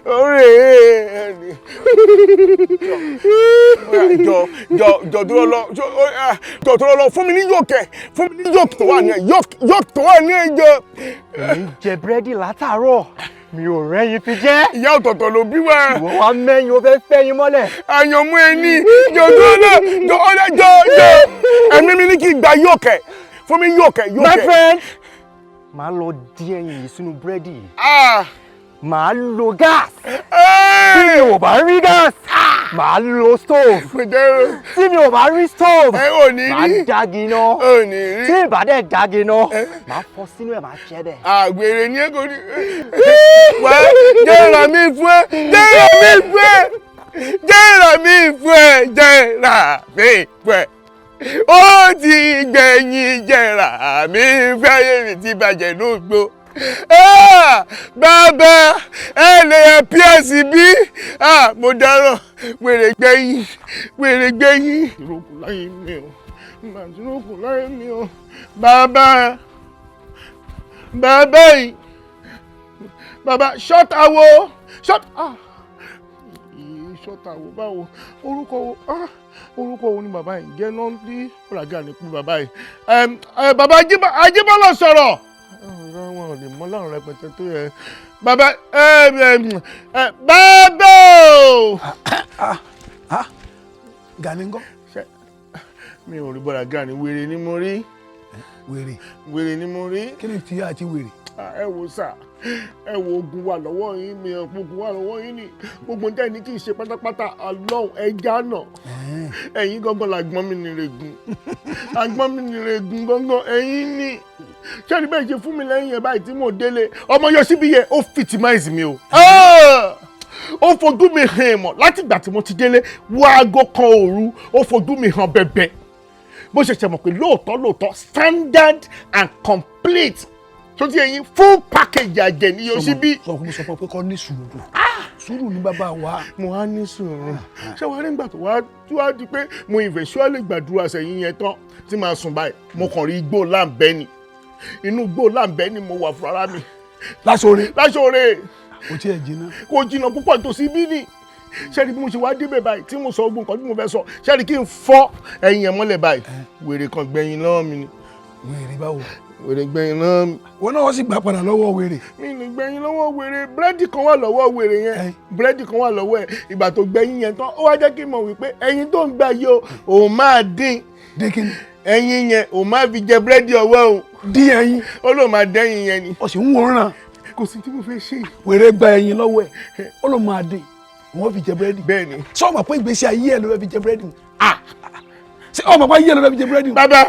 Speaker 4: Oore ẹni. Jọ dúró lọ fún mi ní yókè. Fún mi ní yókè tó wà ní ẹ. Yókè tó wà ní ẹ jọ.
Speaker 9: Èmi jẹ búrẹ́dì látàárọ̀. Mi ò rẹ́yin fi jẹ́.
Speaker 4: Ìyá ọ̀tọ̀ọ̀tọ̀ ló bí wá.
Speaker 9: Ìwọ wa mẹ́yin o fẹ́ fẹ́yin mọ́lẹ̀.
Speaker 4: Àyànmú ẹni jọ ẹ̀mí mi ní kí n gba yókè fún mi yókè.
Speaker 9: My friend, màá lọ di ẹyin yìí sínú búrẹ́dì. Màá lo gas. Tí mi ò bá rí gas, màá lo stove. Tí mi ò bá rí stove, màá dági iná. Tí ìbá dẹ̀ dági iná, màá fọ́ sínú ẹ̀ máa jẹ́ bẹ́ẹ̀.
Speaker 4: Àgbèrè ni ẹ kò ní. Wá jẹ́ra mi fún ẹ, jẹ́ra mi fún ẹ, jẹ́ra mi fún ẹ, jẹ́ra mi fún ẹ. Ó ti gbẹ̀yìn jẹ́ra mi fún ayé mi ti bàjẹ́ ló gbó. Bàbá ẹ lè píẹ̀sì bí mo dáràn wèrè gbẹ̀yìn. Ìrókù láyé mi o, ìrókù láyé mi o. Bàbá yìí, bàbá ṣọ́tàwó ṣọ́tàwó báwo orúkọ wo ni bàbá yìí jẹ́ náà ní ọ̀làjà ní pé bàbá yìí. Bàbá Ajíbọ́lá sọ̀rọ̀. Wọn ò lè mọ láwọn rẹpẹtẹ tó yẹ. Bàbá
Speaker 3: Gani ńkọ́?
Speaker 4: Mi ò rí bọ́dà Gani, wèrè ni mo rí. Wèrè ni mo rí.
Speaker 3: Kí ni tí àti wèrè?
Speaker 4: Ẹ wo sà, ẹ wo ogun wà lọ́wọ́ yín, mi ò ogun wà lọ́wọ́ yín ni. Gbogbo ǹjẹ́ ní kí n ṣe pátápátá Ọlọ́run ẹja náà. Ẹ̀yin gangan làgbọ́n mi nìrègùn. Àgbọ́n mi nìrègùn gangan ẹ̀yin ni. Ṣé ẹni bẹ́ẹ̀ ṣe fún mi lẹ́yìn ẹ̀ báyìí tí mò ń délé? Ọmọ Yoshibi yẹ ó fitimize mi o. Ó fojú mi hàn mọ̀ láti ìgbà tí mo ti délé wo aago kan òru ó fojú mi hàn bẹ̀bẹ̀. Bó ṣe ṣe mọ̀ pé lóòótọ́ standard and complete tó ti ẹyin full package àjẹ ní Yoshibi.
Speaker 3: Sọ pé kọ́ ní sùúrù. Sùúrù ní bàbá wa.
Speaker 4: Mo wá ní sùúrù. Ṣé wàá rí ìgbà tó wá di pé mo eventually gbàdúrà sẹ́yìn yẹn tán tí màá sùn báyìí mo kàn rí igbó láǹbẹ́ ni. Inú igbó láǹbẹ́ ni mo wà fún ara mi.
Speaker 3: Láṣọ̀rẹ́.
Speaker 4: Kò tiẹ̀ jìnnà. Kò jìnnà púpọ̀ tòsí bí ni. Ṣé rí bí mo ṣe wá débẹ̀ báyìí tí mo sọ gbogbo nǹkan tí mo fẹ́ sọ. Ṣé rí kí n fọ́ ẹyin yẹn mọ́lẹ̀ báyìí. Wèrè kan gbẹ̀yìn lọ́wọ́ mi ni.
Speaker 3: Wèrè báwo?
Speaker 4: Wèrè gbẹ̀yìn lọ́wọ́ mi.
Speaker 3: Wọ́n náà wọ́n sì gbà padà lọ́wọ́ wèrè.
Speaker 4: Mi ní gbẹ̀yìn lọ́wọ́ wèrè. Búrẹ́dì kan wà lọ́wọ́ wèrè yẹn. Búrẹ́dì kan wà lọ́wọ́ ẹ̀. Ìgbà tó gbẹ̀yìn yẹn tán ó wá jẹ́ kí n mọ̀ wípé ẹyin tó ń gbà yìí o òun máa dín.
Speaker 3: Dín kí ni?
Speaker 4: Ẹyin yẹn òun máa fi jẹ búrẹ́dì ọwọ́ o.
Speaker 3: Dín ẹyin.
Speaker 4: Ó lóun máa dẹ́yin yẹn ni.
Speaker 3: Ó sì ń wòran.
Speaker 4: Kò sí tí mo fẹ́ ṣe.
Speaker 3: Wèrè gba ẹyin lọ́wọ́ ẹ̀. Ó lóun máa dín. Wọ́n fi jẹ búrẹ́dì.
Speaker 4: Bẹ́ẹ̀ni.
Speaker 3: Sọ ma pé ìgbésí ayé ẹ̀ ló fẹ́ fi jẹ búrẹ́dì. ṣé ọmọ bá yẹ lọ fi jẹ búrẹ́dì.
Speaker 4: bàbá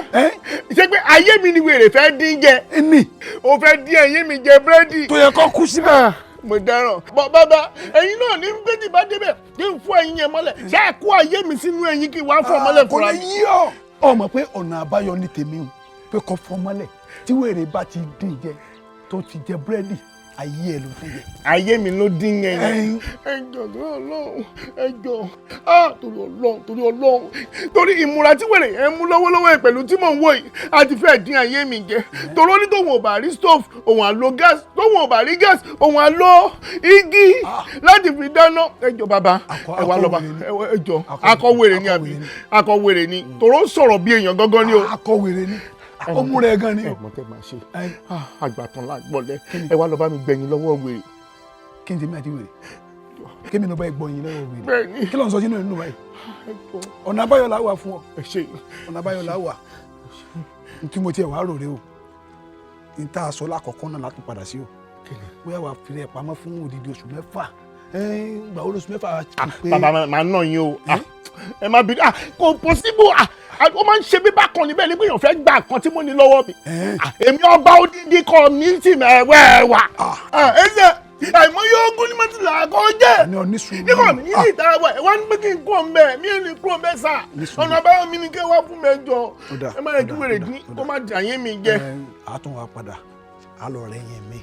Speaker 4: ṣé pé ayé mi ni wèrè fẹ́ dín jẹ.
Speaker 3: ní.
Speaker 4: o fẹ́ dín ẹ̀yìn mi jẹ búrẹ́dì.
Speaker 3: tó yẹ kó kú síbẹ̀.
Speaker 4: mo dáràn. bàbá ẹ̀yin náà ní gbẹ́dì bá débẹ̀ kí n fún ẹ̀yin yẹn mọ́lẹ̀ ṣé ẹ kó ayé mi sínú ẹ̀yin kí n wá fọ́ mọ́lẹ̀ fúnra mi.
Speaker 3: kò lè yí ọ. ọmọ pé ọ̀nà àbáyọ ní tèmi o pé kò fọ́ mọ́lẹ̀ tí wèrè bá ti dín jẹ tó ti jẹ búrẹ́dì ayé ẹ ló dín jẹ.
Speaker 4: ayé mi ló dín yẹn. ẹjọ torí Ọlọ́run ẹjọ torí Ọlọ́run torí ìmúra tí wèrè yẹn mú lọ́wọ́lọ́wọ́ ẹ pẹ̀lú tí mò ń wò yìí a ti fẹ́ dín ayé mi jẹ torí ó ní tóun ò bá rí stove òun á lo gas tóun ò bá rí gas òun á lo igi láti fi dáná. ẹjọ bàbá ẹ wá lọ bá ẹjọ akọwèrè ni àbí akọwèrè ni torí ó sọ̀rọ̀ bí èèyàn gángan ni o.
Speaker 3: akọwèrè ni ó múra ẹ gan ni.
Speaker 4: ẹ̀gbọ́n tẹ máa ṣe àgbàtàn lágbọ̀lẹ́ ẹ wá lọ bá mi gbẹ̀yìn lọ́wọ́ wèrè.
Speaker 3: kí n tèmi àti wèrè kí mi lọ bá gbọ̀yìn lọ́wọ́ wèrè kí ló ń sọ sínú ìlú báyìí. ọ̀nà àbáyọ là wà fún ọ ọ̀nà àbáyọ là wà tí mo tiẹ̀ wá rò rè o n ta aṣọ lákọ̀ọ́kọ́ náà látún padà sí o bóyá wàá fi rẹ̀ pamọ́ fún odidi oṣù mẹ́fà gbà ó lóṣù mẹ́fà.
Speaker 4: bàbá màá nà yín o ẹ má bínú kò possible ó máa ń ṣe bí bákan níbẹ̀ ní pé èèyàn fẹ́ gbà kan tí mo ní lọ́wọ́ mi èmi ọba odidi kọ mi sì mẹ́wẹ́ wà ẹsẹ̀ àìmọye ogun ní mọ́tìlá kọ́ jẹ́ nígbà mi yìí ìta wẹ̀ wá ní pé kí n kú ọ̀nbẹ mi ò ní kú ọ̀nbẹ sà ọ̀nà àbáyọ mi ni kí wá fún mẹ́jọ ẹ má yẹ kí wèrè dín kó má dà yín mi jẹ.
Speaker 3: a tún wá padà a lọ rẹ yẹn mi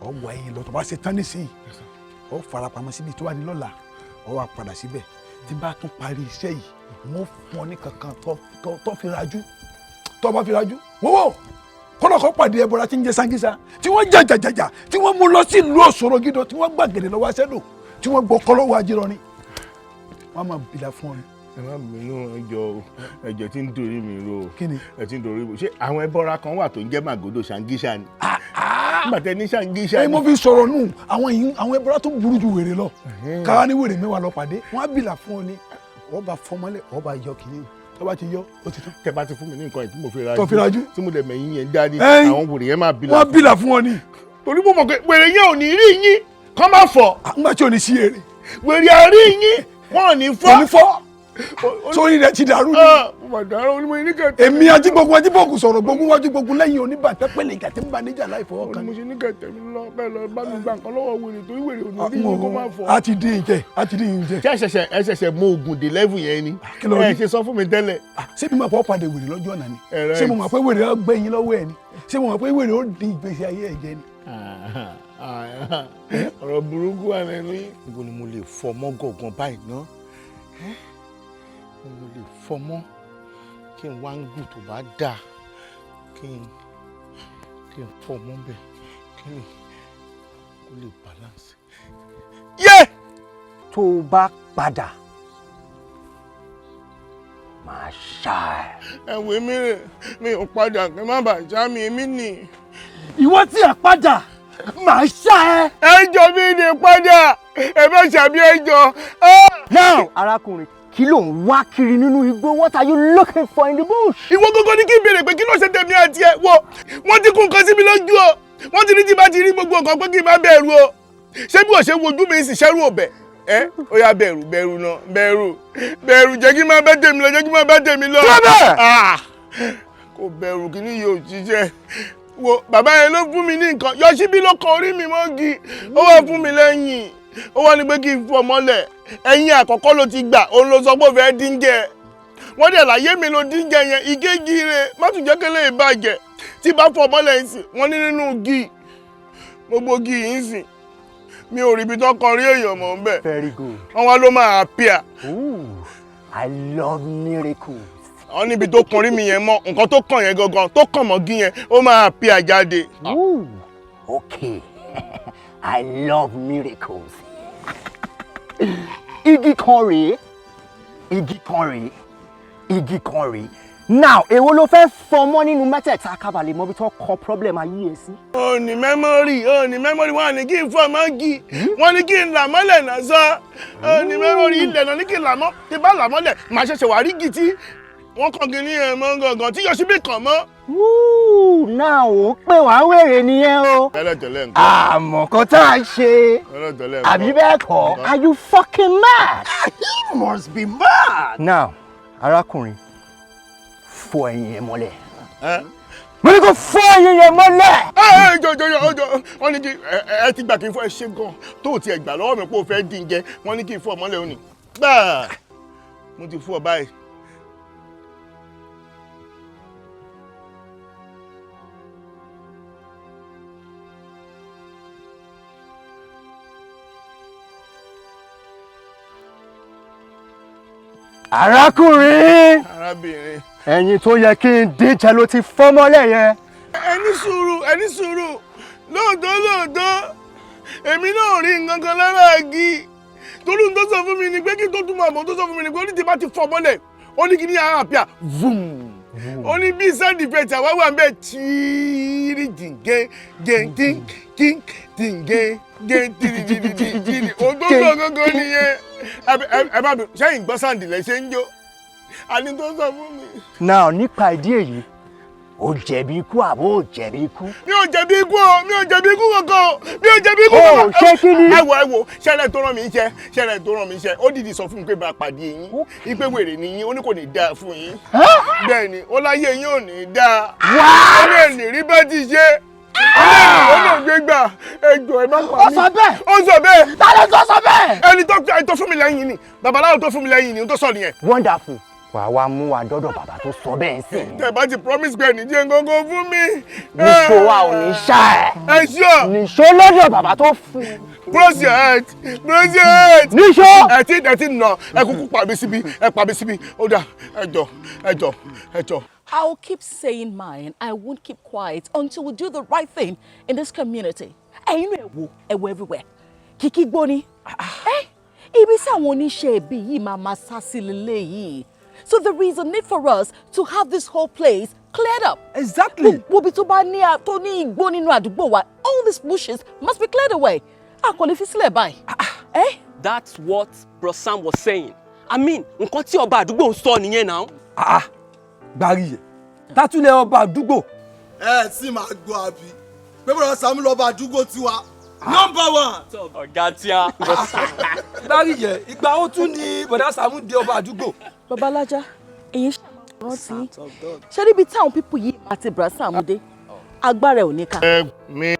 Speaker 3: ọ wọ ẹyin lọ tó bá ṣe tán nísìnyí ọ farapamọ́ síbi tó wà ní lọ́la ọ wá padà síbẹ̀ tí bá tún parí iṣẹ́ yìí mo fún ọ ní kankan tó fi rajú tó bá fi rajú wọ́wọ́ kọ́nà kan pàdé ẹbọra tí ń jẹ sangisa tí wọ́n jàjàjàjà tí wọ́n mú lọ sí ìlú òṣòro gídọ̀ tí wọ́n gbàgede lọ́wọ́ aṣẹ́dò tí wọ́n gbọ́ kọ́lọ́wọ́ ajírọ́ ni wọ́n máa bìlà fún ọ ni.
Speaker 4: ẹ má bínú ẹjọ́ tí ń dorí mi ro
Speaker 3: kíni
Speaker 4: ẹ ti ń dorí mi ṣé àwọn ẹbọra kan wà tó ń jẹ́ màgòdò ṣàǹgíṣà ni nígbà tẹ ní ṣàǹgíṣà ni.
Speaker 3: mo fi sọ̀rọ̀ nù àwọn ẹbọra tó burú ju wèrè lọ káwá ní wèrè mẹ́wàá lọ pàdé wọ́n á bìlà fún ọ ni ọba fọmọlẹ ọba yọ kìíní tó bá ti yọ ó ti tán.
Speaker 4: tẹ bá ti fún mi ní nǹkan tí mo fi rajú
Speaker 3: tó fi rajú
Speaker 4: tí mo dẹ̀ mẹ́yìn yẹn dání àwọn wèrè yẹn máa bìlà fún
Speaker 3: wọn bìlà fún ọ ni.
Speaker 4: torí mo mọ̀ pé wèrè yẹn ò ní rí yín kọ́ máa fọ̀.
Speaker 3: nígbà tí ò ní sí èrè.
Speaker 4: wèrè àrí yín wọn ò ní fọ́.
Speaker 3: ò ní fọ́ sórí rẹ ti dàrú ni.
Speaker 4: mo dàrú ni mo ní kẹtẹ.
Speaker 3: èmi ajígbógun sọ̀rọ̀ gbógun wájú gbógun lẹ́yìn oníbàtẹ́ pẹ̀lẹ́ ìgbà tí ń bá níjà láì fọwọ́ kan.
Speaker 4: mo ṣe ní kẹtẹ mi lọ bẹ́ẹ̀ lọ bá mi gbà nǹkan lọ́wọ́ wèrè torí wèrè ò ní rí yín kó máa fọ́.
Speaker 3: a ti dín ìjẹ a ti dín ìjẹ.
Speaker 4: ṣé ẹ ṣẹ̀ṣẹ̀ mọ oògùn dé level yẹn ni ẹ ṣe sọ fún mi tẹ́lẹ̀.
Speaker 3: ṣé mi máa fọwọ́ padà wèrè lọ́jọ́ ọ̀nà ni ṣé mo mọ̀ pé wèrè ó gbẹ̀yìn lọ́wọ́ ẹ̀ ni ṣé mo mọ̀ pé wèrè ó dín ìgbésí ayé ẹ̀ jẹ ni.
Speaker 4: ọ̀rọ̀ burúkú wà lẹ́nu.
Speaker 5: níbo ni mo lè fọ ọmọ gọ̀ọ̀gàn báyìí ná mo lè fọ ọmọ kí n wá ń gùn tó bá dáa kí n fọ ọmọ bẹ́ẹ̀ kí ni kó lè balance.
Speaker 9: yé tó o bá padà máa ṣá ẹ.
Speaker 4: ẹ̀wẹ̀ mi ò padà kí n má bàa já mi èmi nì.
Speaker 9: ìwọ tí ẹ padà máa ṣá ẹ.
Speaker 4: ẹjọ́ mi ní padà ẹ bá ṣàbí ẹjọ́.
Speaker 9: now arákùnrin kí ló ń wá kiri nínú igbó? What are you looking for in the bush?
Speaker 4: ìwọ gógó ní kí n béèrè pé kí ló ṣe tèmi àti ẹ wo wọ́n ti kún nǹkan sí mi lójú o wọ́n ti ní tí bá ti rí gbogbo nǹkan pé kí n má bẹ̀rù o ṣé bí wọ́n ṣe wojú mi sì ṣẹ́rù ọ̀bẹ ẹ ó yá bẹ̀rù náà bẹ̀rù jẹ́ kí n má bẹ́ tèmi lọ jẹ́ kí n má bẹ́ tèmi lọ. kò bẹ̀rù kí ni yóò ṣiṣẹ́ wo bàbá yẹn ló fún mi ní nǹkan Yoshibi ló kan orí mi mọ́gi ó wá fún mi lẹ́yìn ó wá ní pé kí n fọ mọ́lẹ̀ ẹ̀yìn àkọ́kọ́ ló ti gbà òun ló sọ pé ó fẹ́ díngẹ̀ wọ́n dẹ̀ láyé mi ló díngẹ̀ yẹn ìgégi rẹ̀ má tún jẹ́ kélé ìbàjẹ́ tí bá fọ mọ́lẹ̀ ń sìn wọ́n ní nínú gi gbogbo gi yìí ń sìn mi ò rí ibi tó kan rí èèyàn mọ́ bẹ́ẹ̀.
Speaker 9: Very good.
Speaker 4: wọ́n wá ló máa appear.
Speaker 9: I love miracles.
Speaker 4: wọ́n níbi tó kan rí mi yẹn mọ́ nǹkan tó kàn yẹn gangan tó kàn mọ́ gi yẹn ó máa appear jáde.
Speaker 9: Okay. I love miracles. igi kan rèé now èwo ló fẹ́ fọmọ́ nínú mẹ́tẹ̀ẹ̀ta kábàlẹ̀ mọ́bí tó kọ problem ayé ẹ sí.
Speaker 4: ó ní mẹ́mórì wọ́n ní kí n fọ́ mọ́gì wọ́n ní kí n là mọ́lẹ̀ náà sọ ó ní mẹ́mórì ilẹ̀ náà ní kí n là mọ́ tí bá là mọ́lẹ̀ màá ṣẹ̀ṣẹ̀ wá rí gidi wọ́n kàn kí ní ẹ̀ mọ́ gangan tí Yoshibi kàn mọ́.
Speaker 9: náà ó pè wá wèrè nìyẹn o.
Speaker 4: tẹ́lẹ̀ nǹkan.
Speaker 9: àmọ́ kan tá a ṣe àbí bẹ́ẹ̀ kọ́. Are you fucking mad?
Speaker 3: He must be mad.
Speaker 9: now arákùnrin fọ́ ẹyin yẹn mọ́lẹ̀. Mo ní kó fọ́ ẹyin yẹn mọ́lẹ̀.
Speaker 4: Jọjọ wọ́n ní kí ẹ ti gbà kí n fọ́ ẹ ṣe gan tó ti ẹ̀ gbà lọ́wọ́ mi pé o fẹ́ dín jẹ wọ́n ní kí n fọ́ ọ mọ́lẹ̀ òní gbà mo ti fọ́ ọ báyìí.
Speaker 9: Arákùnrin.
Speaker 4: Arábìnrin.
Speaker 9: Ẹyin tó yẹ kí n dín jẹ ló ti fọ́ mọ́lẹ̀ yẹn.
Speaker 4: Ẹni sùúrù lóòótọ́ èmi náà rí nǹkan kan lára igi torí n tó sọ fún mi ni pé kí n tó túmọ̀ àmọ́ tó sọ fún mi ni pé ó ní tí bá ti fọ́ mọ́lẹ̀ ó ní kí ní ara àpíà vum ó ní bí side effect àwa wà ń bẹ tíírí jìngẹ́ tìrìrìrìrì òun tó sọ gángan nìyẹn ẹ bá mi sẹ́yìn gbọ́ sàǹdìlẹ̀ ṣe ń jó àní tó sọ fún mi.
Speaker 9: Náà nípa ìdí èyí ó jẹ̀bi ikú àbó jẹ̀bi ikú.
Speaker 4: mi ò jẹ̀bi ikú o mi ò jẹ̀bi ikú kankan mi ò jẹ̀bi ikú kankan.
Speaker 9: ṣé kí ni.
Speaker 4: ẹ wo ṣẹlẹ̀ tó rán mi iṣẹ́ ó dìdí sọ fún mi pé bá a pàdé yín ipe wèrè ni yín ó ní kò ní dáa fún yín bẹ́ẹ̀ ni ó láyé yín ò ní dáa ó lè ní rí bá ti ṣe ó lè gbé gbà ẹjọ́ ẹ má pa mí. ó sọ bẹ́ẹ̀.
Speaker 9: ta ló sọ bẹ́ẹ̀.
Speaker 4: ẹni tó fún mi lẹ́yìn ni babaláwo tó fún mi lẹ́yìn ni ó tó sọ nìyẹn.
Speaker 9: Wonderful. Wàá wá mú wa dọ́dọ̀ bàbá tó sọ bẹ́ẹ̀ sí.
Speaker 4: tẹ bá ti promise pé ẹnìjẹ́ ngógó fún mi.
Speaker 9: Níṣó wa ò ní ṣá ẹ.
Speaker 4: ẹ ṣọ́.
Speaker 9: Níṣó lọ́dọ̀ bàbá tó fún.
Speaker 4: Proceed.
Speaker 9: Níṣó.
Speaker 4: ẹ ti nà ẹ kúkú pa mí síbi ó dà ẹjọ́.
Speaker 10: I will keep saying mine. I won't keep quiet until we do the right thing in this community. Ẹ̀yin náà ẹ wo everywhere. Kìkì gbóni. Ibi tí àwọn oníṣẹ́ ibi yìí máa sá sí lélẹ́yìí. So there is a need for us to have this whole place cleared up.
Speaker 3: Exactly.
Speaker 10: Gbogbo tó bá ní igbó nínú àdúgbò wa, all these bushes must be cleared away. A kò lè fi sílẹ̀ báyìí.
Speaker 11: That's what Bro Sam was saying. I mean, nǹkan tí ọba àdúgbò ń sọ nìyẹn náà.
Speaker 3: Gbàrí yẹ, tátúlẹ̀ ọba àdúgbò.
Speaker 12: Ẹ sì máa gbọ́ àbí. Pé Bro Sam lọ́ba àdúgbò tiwa. Number 1.
Speaker 11: Ọ̀gá tí a.
Speaker 3: Gbàrí yẹ, ìgbà ó tún ní bọ̀dá Saamu di ọba àdúgbò.
Speaker 10: Babalájá, èyí ṣàrántí. Ṣé níbi táwọn pípù yìí máa ti Bro Sam dé? Agbára ẹ̀ ò ní ká.
Speaker 4: Me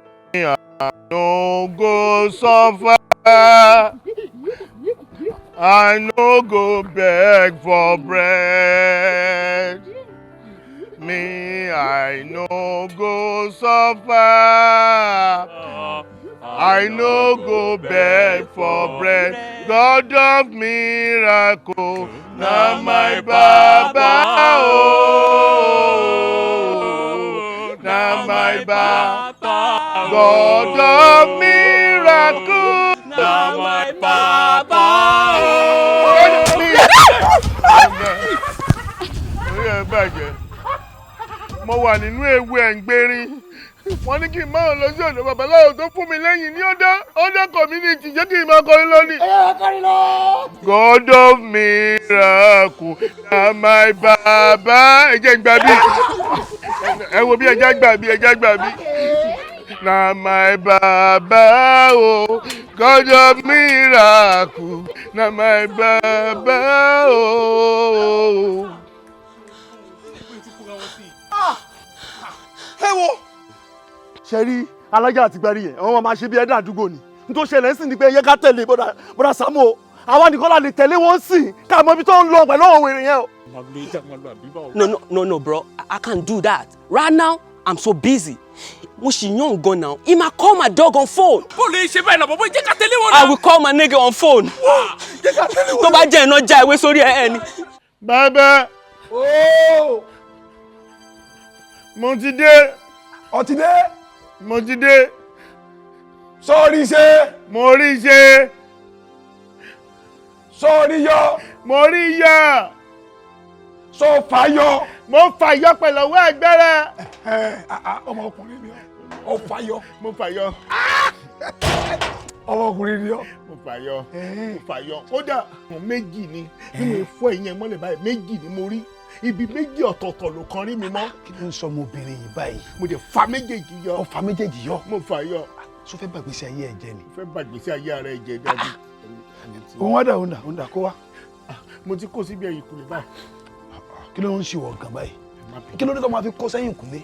Speaker 4: no go suffer. I no go beg for bread. Me, I no go suffer. I no go beg for bread. God of miracle, na my Baba, oh, na my Baba. God of miracle, na my Baba, oh. Mo wà nínú ewu ẹ̀ ń gbérin. Wọ́n ní kí n máa lọ sí ọ̀dọ̀ babaláwo tó fún mi lẹ́yìn ní ọ̀dọ̀ community jẹ́ kí n máa kọrin lónìí.
Speaker 9: Kọrin lọ.
Speaker 4: God of miracle, na my Baba. Ẹ jẹ́ n gbà bí. Ẹ wo bí ẹja gbà bí. Na my Baba, oh, God of miracle, na my Baba, oh.
Speaker 3: Ẹ wo. Ṣé rí alájà àti gbárí yẹn àwọn máa ṣe bí ẹ̀dá àdúgbò ni n tó ṣẹlẹ̀ sí ni pé yẹ ká tẹ̀lé bọ́dà Saamu o àwọn nìkan la lè tẹ̀lé wọn sí ká mọ ibi tó ń lọ pẹ̀lú àwọn wèrè yẹn o.
Speaker 11: No, bro. I can't do that. Right now, I'm so busy. Mo ṣì young gan now. He might call my dog on phone.
Speaker 13: Police, ṣe bẹ́ẹ̀ náà bọ̀bọ̀ jẹ́ ká tẹ̀lé wọn náà.
Speaker 11: I will call my nigga on phone.
Speaker 3: Jẹ́ ká tẹ̀lé wọn.
Speaker 11: Tó bá jẹ́ iná já ìwé sórí ẹ̀ ni.
Speaker 4: Bàbá. Mo ti dé.
Speaker 3: Ọtí dé.
Speaker 4: Mo ti dé.
Speaker 3: Sọ́ọ́rí ṣe.
Speaker 4: Mo rí ṣe.
Speaker 3: Sọ́ọ́rí yọ.
Speaker 4: Mo rí yọ.
Speaker 3: Sọ fàyọ.
Speaker 4: Mo fàyọ pẹ̀lú ọwọ́ ẹgbẹ́rẹ́.
Speaker 3: Ọmọkùnrin ni ọ fàyọ.
Speaker 4: Mo fàyọ.
Speaker 3: Ọmọkùnrin ni ọ.
Speaker 4: Mo fàyọ. Kódà àwọn méjì ni bí mo fọ́ ìyẹn mọ́lẹ̀ báyìí méjì ni mo rí. Ibi méjì ọ̀tọ̀ọ̀tọ̀ ló kan rí mi mọ́.
Speaker 3: Kí ló ń sọ ọmọbìnrin yìí báyìí?
Speaker 4: Mo dẹ̀ fa méjèèjì yọ.
Speaker 3: Ó fa méjèèjì yọ.
Speaker 4: Mo fàyọ.
Speaker 3: Sọ fẹ́ bàgbèsè ayé ẹ̀ jẹ́ ni.
Speaker 4: Fẹ́ bàgbèsè ayé ara ẹ̀ jẹ́ dájú.
Speaker 3: Òun wá dà kó wá.
Speaker 4: Mo ti kó síbi ẹ̀yìn kùlẹ̀ báyìí.
Speaker 3: kí ló ń ṣe wọ̀ gan báyìí kí ló dé tó máa fi kó sẹ́yìn kùlé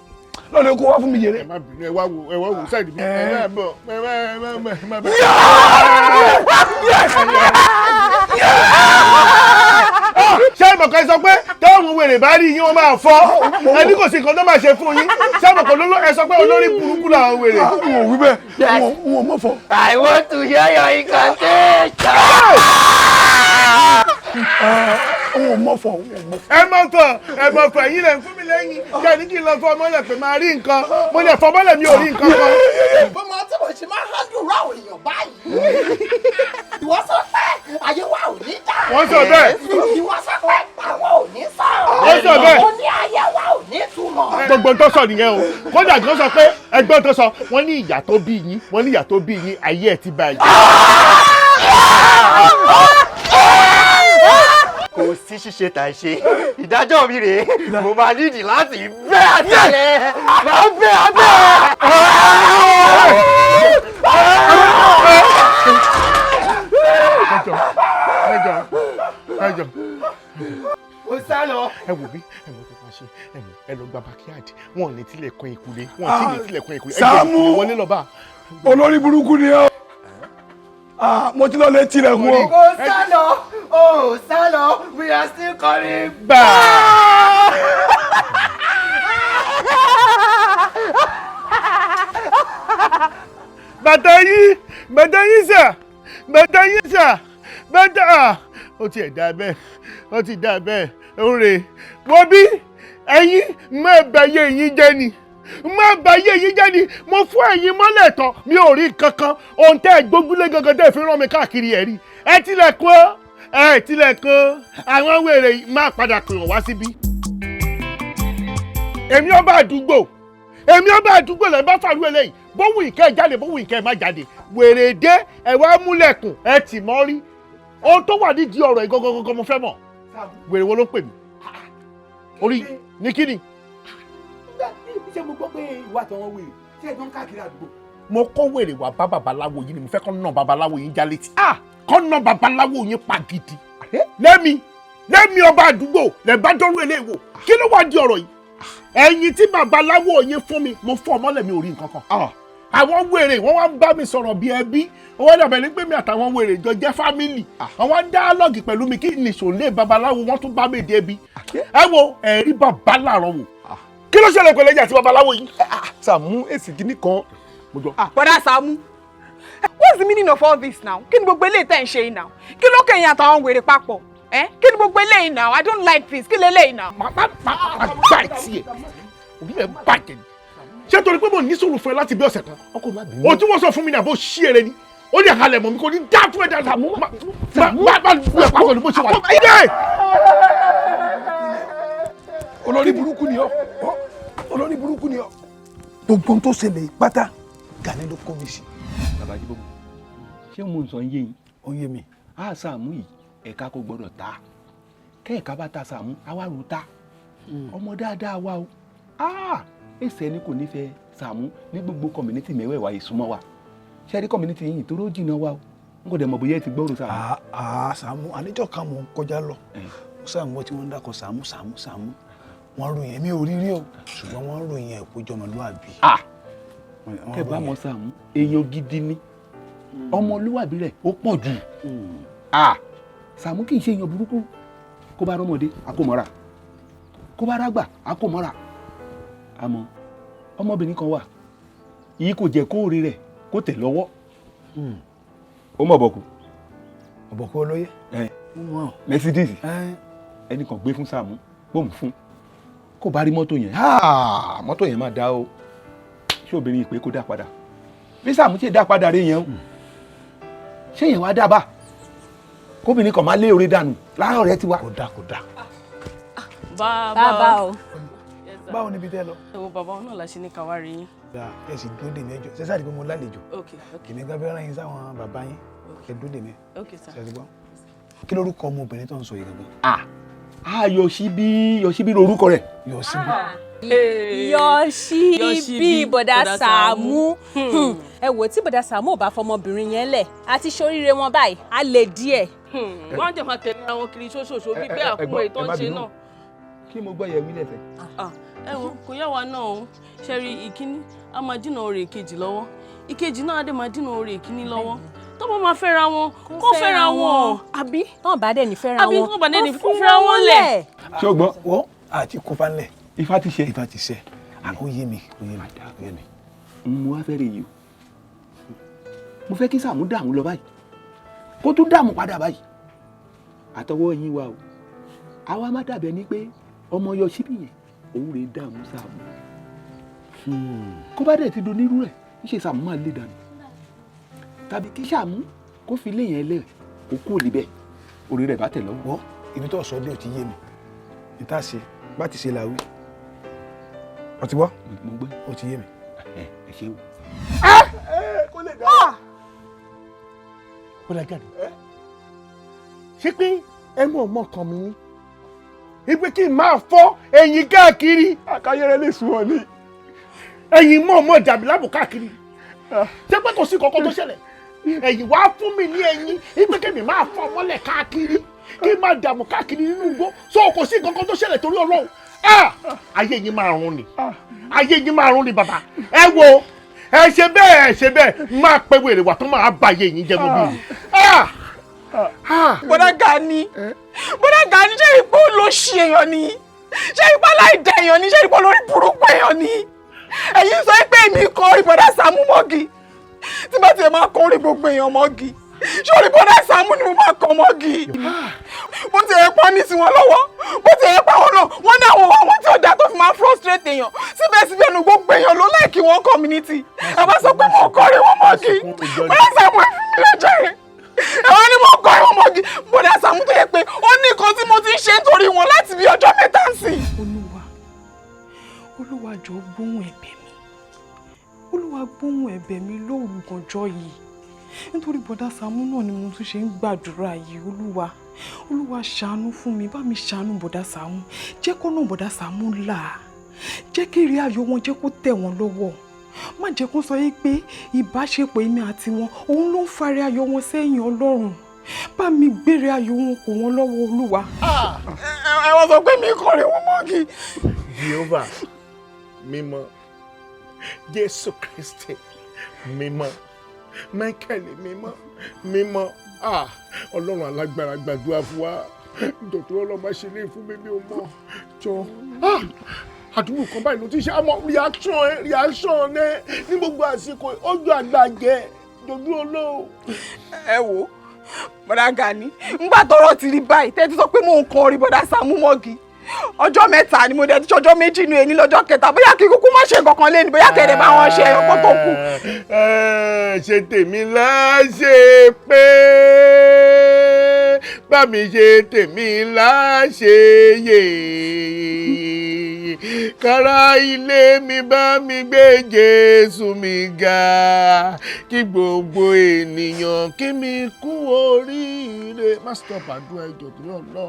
Speaker 3: lọ́nà kó wá fún mi yẹrẹ.
Speaker 4: ẹ má bínú ẹ wá wò sáìdì mi ẹ má bọ̀ ẹ má bọ̀. ṣé ìmọ̀kan sọ pé táwọn wèrè bá rí yín wọ́n máa fọ́ ẹni kò sí nǹkan tó máa ṣe fún yín ṣé ìmọ̀kan ẹ sọ pé olórí burúkú làwọn wèrè.
Speaker 3: n ò wí bẹ́ẹ̀ n ò mọ̀ fọ́.
Speaker 9: I want to hear your incantation.
Speaker 3: n ò mọ̀ fọ́.
Speaker 4: ẹ mọ̀ fọ́ ẹ̀yin lẹ̀ ń fún mi lẹ́yìn kẹ́ ní kí n lọ fọ́ ọmọlẹ̀ pé máa rí nǹkan mo lè fọ́ ọmọlẹ̀ mi ò rí nǹkan kan.
Speaker 2: bó máa tí mo ṣe máa handle ráwọ̀ èèyàn báyìí. ìwọ sọ pé ayé wa ò ní dá.
Speaker 4: wọ́n sọ bẹ́ẹ̀.
Speaker 2: ìwọ sọ pé àwọn ò ní sọ̀rọ̀.
Speaker 4: wọ́n sọ bẹ́ẹ̀.
Speaker 2: ó ní ayé wa ò ní túmọ̀.
Speaker 4: gbogbo tó sọ nìyẹn o kódà tó sọ pé ẹgbọ́n tó sọ wọ́n ní ìyá tó bí yín wọ́n ní ìyá tó bí yín ayé ẹ̀ ti bàjẹ́.
Speaker 9: kò sí ṣíṣe tà ṣe ìdájọ́ mi rèé mo máa nídìí láti bẹ́ àtẹ̀lẹ́ máa bẹ́ abẹ́.
Speaker 4: ẹjọ
Speaker 9: ó sá lọ.
Speaker 4: ẹ wò bí ẹ mọ tó máa ṣe ẹ lọ gba backyard wọn ò ní tilẹ̀kùn ìkùlé wọn ò tí ì ní tilẹ̀kùn ìkùlé ẹ jẹ́ ìkùlé wọlé lọ́ba.
Speaker 3: olórí burúkú ni ọ́ mo ti lọ lé tilẹ̀kùn o.
Speaker 9: ó sá lọ ó sá lọ we are still coming
Speaker 4: back. bàtà yín sà bàtà ó tiẹ̀ dá bẹ́ẹ̀ ó ti dá bẹ́ẹ̀ ó rè wọ́n bí ẹ̀yin má bàyé yín jẹ́ ni má bàyé yín jẹ́ ni mo fún ẹ̀yin mọ́lẹ̀ tán mi ò rí kankan ohun tẹ́ ẹ gbógunlé gangan tẹ́ ẹ fi rán mi káàkiri ẹ̀ rí ẹ tilẹ̀kùn àwọn wèrè má padà pè wọ́n wá síbí. èmi ọba àdúgbò lẹ́ bá fàrú eléyìí bówù ìkẹ́ jáde bówù ìkẹ́ má jáde wèrè dé ẹ wá múlẹ̀kùn ẹ tì mọ́ rí ohun tó wà nídìí ọ̀rọ̀ ìgangan mo fẹ́ mọ̀ wèrè wo ló ń pè mí orí ní kíni.
Speaker 13: ṣé mo gbọ́ pé ìwà tí wọ́n wèrè ṣé ẹ̀jọ̀ ń káàkiri àdúgbò.
Speaker 4: mo kọ́ wèrè wá bá babaláwo yìí ni mo fẹ́ kọ́ ná babaláwo yìí já létí kọ́ ná babaláwo yìí pa gidi lẹ́mi ọba àdúgbò lẹ́ bá dọ́rú eléyìí wò kí ló wá di ọ̀rọ̀ yìí ẹ̀yin tí babaláwo yìí fún mi mo fọ́ ọmọlẹ̀ mi ò rí nǹkan kan àwọn wèrè wọ́n wá ń bá mi sọ̀rọ̀ bí ẹbí wọ́n dàbẹ̀ ní pé mi àtàwọn wèrè jọ jẹ́ fámìlì àwọn dáálọ́gì pẹ̀lú mi kí nìṣòlè babaláwo wọ́n tún bá mi dé bí ẹ wo ẹ̀rí bàbá làárọ̀ wò kí ló ṣẹlẹ̀ pẹ̀lú ẹ̀jẹ̀ àti babaláwo yìí.
Speaker 13: Sàámú èsì kìíní kan.
Speaker 7: bọ́dà Sàámú what's the meaning of all this now kí ni gbogbo eléyìí tẹ̀ ń ṣe yìí now kí ló kẹ́yìn àtàwọn wèrè papọ̀ kí ni gbogbo eléyìí now I don't like this kí lélẹ́yìí now.
Speaker 4: má gbá ìtì ẹ̀ òbí ẹ̀ bàjẹ́ ni ṣé torí pé mo ní sùúrù fún ẹ láti bí ọ̀sẹ̀ kan o tí wọ́n sọ fún mi ní àbó ṣí ere ni ó lè halẹ̀ mọ́ mi kò ní dá fún ẹ dáadáa má lu ẹ̀ pàgọ́ ni bó ṣe wà ní.
Speaker 3: olórí burúkú ni ọ́ gbogbo tó ṣẹlẹ̀ pátá Gani ló kó mi sí.
Speaker 13: bàbá Jíbọ́bù ṣé mo ń sọ yé yín.
Speaker 3: ó yé mi.
Speaker 13: Sàámú yìí ẹ̀ka kò gbọ́dọ̀ ta kẹ́ẹ̀ka bá ta Sàámú àwa rò ta ọmọ dáadáa wa o èsì ẹni kò nífẹ̀ẹ́ Sàámú ní gbogbo community mẹ́wẹ̀ẹ̀wá ìsúnmọ́ wa ṣẹ́ẹ́rí community yìí tó rọ́ jìnnà wa o n kò dẹ̀ mọ̀ bóyá ẹ ti gbọ́rọ̀ Sàámú.
Speaker 3: Sàámú àníjọ́ kan mò ń kọjá lọ Sàámú tí wọ́n ń dákọ̀ Sàámú wọ́n ròyìn ẹ̀mí oríire o ṣùgbọ́n wọ́n ròyìn ẹ̀ kó jọmọlúwàbí.
Speaker 13: kẹ bá mọ̀ Sàámú èèyàn gidi ni ọmọlúwàbí rẹ̀ ó pọ̀ jù Sàámú kì í ṣe èèyàn burúkú kó bá rọmọdé àkómọ́ra kó bá rágbà àkómọ́ra àmọ́ ọmọbìnrin kan wà yìí kò jẹ́ kóòrè rẹ̀ kó tẹ̀ lọ́wọ́ ó mọ̀ ọ̀bọ̀kú
Speaker 3: olóyè
Speaker 13: Mercedes ẹnì kan gbé fún Sàámú bóun fún kó bá rí mọ́tò yẹn mọ́tò yẹn máa dá o ṣé obìnrin ìpè kó dá padà bí Sàámú ṣe dá padà rí yẹn o ṣé yẹn wá dábàá kóbìnrin kan máa lé orí dànù láàárọ̀ rẹ ti wá.
Speaker 3: kò dá.
Speaker 10: bàbá o.
Speaker 3: báwo níbi tẹ́ lọ.
Speaker 14: ẹ̀wọ̀ bàbá wọn náà la ṣe ní kàwárí yín.
Speaker 3: ẹ sì dúró dè mí ẹjọ́ ṣe sáré pé mo lálejò kìnìún gbàgbé rán yín sáwọn bàbá yín ẹ dúró dè mí. ṣe ti gbọ́ kí lórúkọ ọmọbìnrin tó ń sọ yìí gangan.
Speaker 13: Yoshibi lorúkọ rẹ̀.
Speaker 10: Yoshibi bọ̀dá Sàámú ẹ wò tí bọ̀dá Sàámú ò bá fọmọbìnrin yẹn lẹ̀ àti ṣoríire wọn báyìí á lè díẹ̀.
Speaker 14: wọ́n jẹ́ máa tẹ̀lé àwọn kiri ṣoṣooṣo bíi bẹ́ẹ̀ àkúrò ètò ṣe náà.
Speaker 13: kí mo gbọ́ yẹ wí lẹ́sẹ̀.
Speaker 14: Ẹ wo kò yá wa náà o ṣe rí ìkíní a máa dínà oore ìkejì lọ́wọ́ ìkejì náà á dé máa dínà oore ìkíní lọ́wọ́ tó bá máa fẹ́ra wọn kó fẹ́ra wọn àbí
Speaker 15: tó bá dẹ̀ ní fẹ́ra wọn
Speaker 14: àbí tó bá dẹ̀ ní kó fẹ́ra wọn lẹ̀.
Speaker 3: ṣùgbọ́n wọ́n àti kópa ńlẹ̀
Speaker 13: ifá ti ṣe.
Speaker 3: ifá ti ṣe ó yé mi ó yé mi.
Speaker 13: mo wá fẹ́ rè yìí o mo fẹ́ kí Sàámú dààmú lọ báyìí kó tún dààmú padà báyìí àtọwọ́ yín wa o àwa má dàbẹ̀ ni pé ọmọ Yoshibi yẹn òun rè dààmú Sàámú kó bá dẹ̀ ti do nírú rẹ̀ níṣe Sàámú máa lé dànù tàbí kí Sàámú kó fi lé yẹn lẹ̀ kó kú níbẹ̀ orí rẹ̀ bá tẹ̀ lọ́wọ́.
Speaker 3: ibi tó sọ dé ò ti yé mi ìta ṣe bá ti ṣe làwí ọtí wọ́
Speaker 13: mo gbé
Speaker 3: ó ti yé mi.
Speaker 13: ẹ ṣe o.
Speaker 4: kó lè dá ó lè jáde ṣé pé ẹ mọ̀ ọmọ kan mi ní ipe kí n máa fọ́ ẹ̀yìn káàkiri
Speaker 13: àkáyẹrẹ lè sùn ọ ní
Speaker 4: ẹ̀yìn mọ̀ ọmọ jàbí lábò káàkiri ṣé pé kò sí kankan tó ṣẹlẹ̀ ẹ̀yìn wá fún mi ní ẹ̀yìn ipe kí mi máa fọ́ ọmọlẹ̀ káàkiri kí n máa dààmú káàkiri nínú igbó so kò sí kankan tó ṣẹlẹ̀ torí Ọlọ́run ayé yín máa run ni ayé yín máa run ni bàbá ẹ wo ẹ ṣe bẹ́ẹ̀ máa pẹ́ wèrè wà tó máa bá ayé yín jẹ́ gbogbo yìí.
Speaker 7: Bọ́dá Gani ṣé ipò ló ṣe èèyàn ni ṣé ipò aláìdá èèyàn ni ṣé ipò lórí burúkú èèyàn ni ẹ̀yin sọ pé èmi kọ ìbọ̀dá Sàámú mọ́gì tí bá tiẹ̀ máa kọ orí gbogbo èèyàn mọ́gì ṣé orí bọ́dá Sàámú ni mo máa kọ mọ́gì bó ti ẹ̀ pa ní tiwọn lọ́wọ́ bó ti ẹ̀ pa wọn náà wọ́n ní àwọn tí ọjà tó fi máa frustrate èèyàn síbẹ̀síbẹ̀ nu gbogbo èèyàn ló láìkí wọn community ẹ bá sọ pé mo kọ orí wọn mọ́gì bọ́dá Sàámú ẹ̀ fi mi lọ́jọ́ rẹ̀ ẹ̀wọ̀n ni mo kọ́ ẹ̀wọ̀n mọ́gì bọ́dá Sàámú tó yẹ pé ó ní nǹkan tí mo ti ń ṣe nítorí wọn láti bí ọjọ́ mẹ́ta sí. Olúwa jọ̀ọ́ gbóhùn ẹ̀bẹ̀ mi Olúwa gbóhùn ẹ̀bẹ̀ mi lóru gànjọ́ yìí nítorí bọ́dá Sàámú náà ni mo tún ṣe ń gbàdúrà yìí Olúwa ṣàánú fún mi bá mi ṣàánú bọ́dá Sàámú jẹ́ kó náà bọ́dá Sàámú là jẹ́ kí èrè ayọ̀ wọn jẹ́ kó tẹ̀ wọ́n lọ́wọ́ má jẹ́ kó sọ yìí pé ìbáṣepọ̀ èmi àti wọn òun ló ń fari ayọ̀ wọn sẹ́yìn Ọlọ́run bá mi gbére ayọ̀ wọn kò wọ́n lọ́wọ́ Olúwa. ẹ wọ́n sọ pé mi kọ́ rẹ̀ wọ́n mọ́gì.
Speaker 4: Jehovah mímọ́ Jésù Kristi mímọ́ Michael mímọ́ Ọlọ́run alágbára gbàdúrà fún wa dọ̀tún Ọlọ́run máa ṣe lé fún mi ò mọ̀ jọ. Àdúgbò kan báyìí ló ti ṣe àmọ́ reaction ẹ ní gbogbo àsìkò ojú àgbàjẹ dojú Ọlọ́run.
Speaker 7: Ẹ wo bọ́dá Gani ńgbà tọ́rọ̀ ti rí báyìí tẹ́tí sọ pé mò ń kan orí bọ́dá Sàámú mọ́gì ọjọ́ mẹ́ta ni mo dẹ̀ ti ṣọjọ́ méjì inú ẹni lọ́jọ́ kẹta bóyá kí kúkú má ṣe kankan lé ní bóyá kẹ̀dẹ̀ bá wọn ṣe ẹ̀kọ́ tó kù.
Speaker 4: ṣe tèmi láṣẹ pé bá mi ṣe tèmi láṣẹ yé kára ilé mi bá mi gbé Jésù mi ga kí gbogbo ènìyàn kí mi kú oríire. Má stop àdúrà ìjọ tó yọ lọ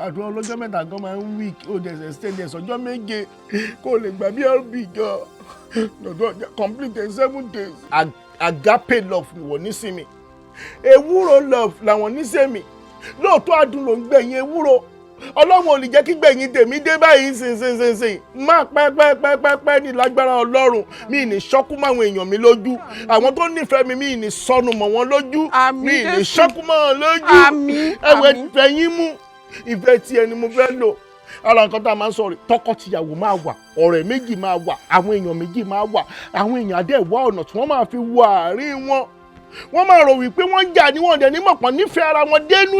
Speaker 4: àdúrà ọlọ́jọ́ mẹ́ta gan máa ń weak ó dẹ̀ extend ẹ̀ sọ́jọ́ méje kó lè gbà bí LB jọ complete 7 days. Agape love ni wọ́n ní sí mi ewúro love làwọn ní sẹ́mi lóòótọ́ adùn ló ń gbẹ̀yìn ewúro Ọlọ́run ò lè jẹ́ kí gbẹ̀yìn tèmi dé báyìí sìn má pẹ́ ní lágbára Ọlọ́run mi ní ṣọ́kú mọ́ àwọn èèyàn mi lójú àwọn tó nífẹ̀ẹ́ mi ní sọnù mọ́ wọn lójú mi ní ṣọ́kú mọ́ wọn lójú ẹ̀wẹ̀ ìfẹ́ yín mú ìfẹ́ tiẹ̀ ni mo fẹ́ lò ara nǹkan tá a máa ń sọ̀rọ̀ tọkọ-tìyàwó máa wà ọ̀rẹ́ méjì máa wà àwọn èèyàn méjì máa wà àwọn èèyàn adé wá ọ̀nà tí wọ́n máa fi wọ àárín wọn wọ́n máa rò wípé wọ́n jà níwọ̀n dẹ̀ nímọ̀pọ̀ nífẹ̀ẹ́ ara wọn dénú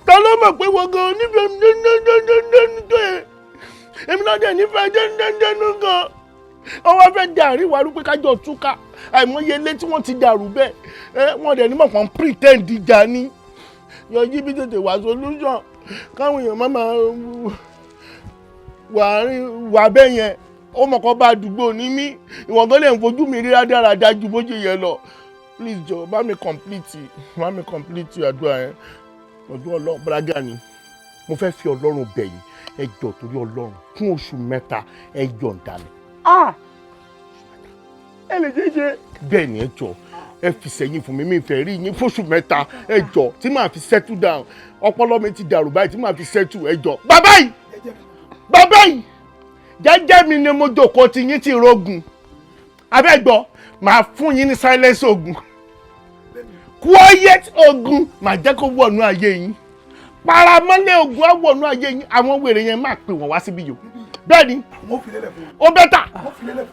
Speaker 4: ta ló mọ̀ pé wọ́n gan nífẹ̀ẹ́ dénú tó yẹ èmi náà dẹ̀ nífẹ̀ẹ́ dénú gan ọwọ́ fẹ́ dàrí wàrú pé kájọ túká àìmọye ilé tí wọ́n ti dàrú bẹ́ẹ̀ wọ́n dẹ̀ nímọ̀pọ̀ pretend jà ní Yoshibi tètè wá solution káwọn èèyàn máa wà bẹ́ẹ̀ yẹn ó mọ̀kọ́ bá àdúgbò ní mí ìwọ̀n gan lè ń fojú mi rí rádaràda ju bó ṣe yẹ lọ please jọ bá mi complete àdúrà yẹn ọdún Ọlọ́run brága ni mo fẹ́ fi Ọlọ́run bẹ̀yìn ẹ jọ torí Ọlọ́run fún oṣù mẹ́ta ẹ yọ̀ǹda mi.
Speaker 13: ẹ lè ṣe é ṣe.
Speaker 4: bẹ́ẹ̀ ni ẹ jọ ẹ fi sẹ́yìn fún mi fẹ́ rí yín fóṣù mẹ́ta ẹ jọ̀ọ́ tí màá fi settle down ọpọlọ mi ti dàrú báyìí tí màá fi settle ẹ jọ̀ọ́. bàbá yìí jẹ́jẹ́ mi ni mo jókòó tí yín ti rogun abẹ́gbọ́ màá fún yín ní silence ogun quiet ogun màá jẹ́ kó wọnú ayé yín paramọ́lẹ̀ ogun á wọnú ayé yín àwọn wèrè yẹn máa pè wọ́n wá síbí yòó bẹ́ẹ̀ ni ó bẹ́tà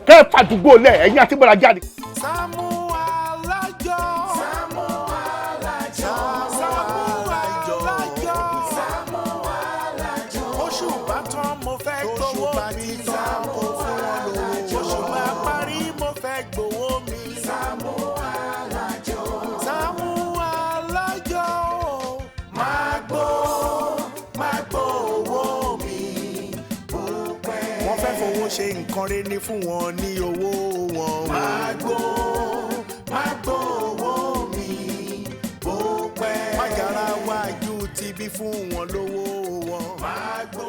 Speaker 4: kẹ́ ẹ fàdúgbò lẹ̀ ẹ̀yin àti bọ́lá jáde.
Speaker 1: Saamu ALAJO. Saamu ALAJO. Saamu ALAJO. Saamu ALAJO. Oṣù bá tán mo fẹ́ gbowó mi. Saamu ALAJO. Oṣù bá parí mo fẹ́ gbowó mi. Saamu ALAJO. Saamu ALAJO. Máa gbó owó mi. Wọ́n fẹ́ fowó ṣe nǹkan rẹ̀ ní fún wọn ní owó wọn. Máa gbó owó mi bó pẹ́. Má yára wájú tibí fún wọn lówó wọn. Máa gbó.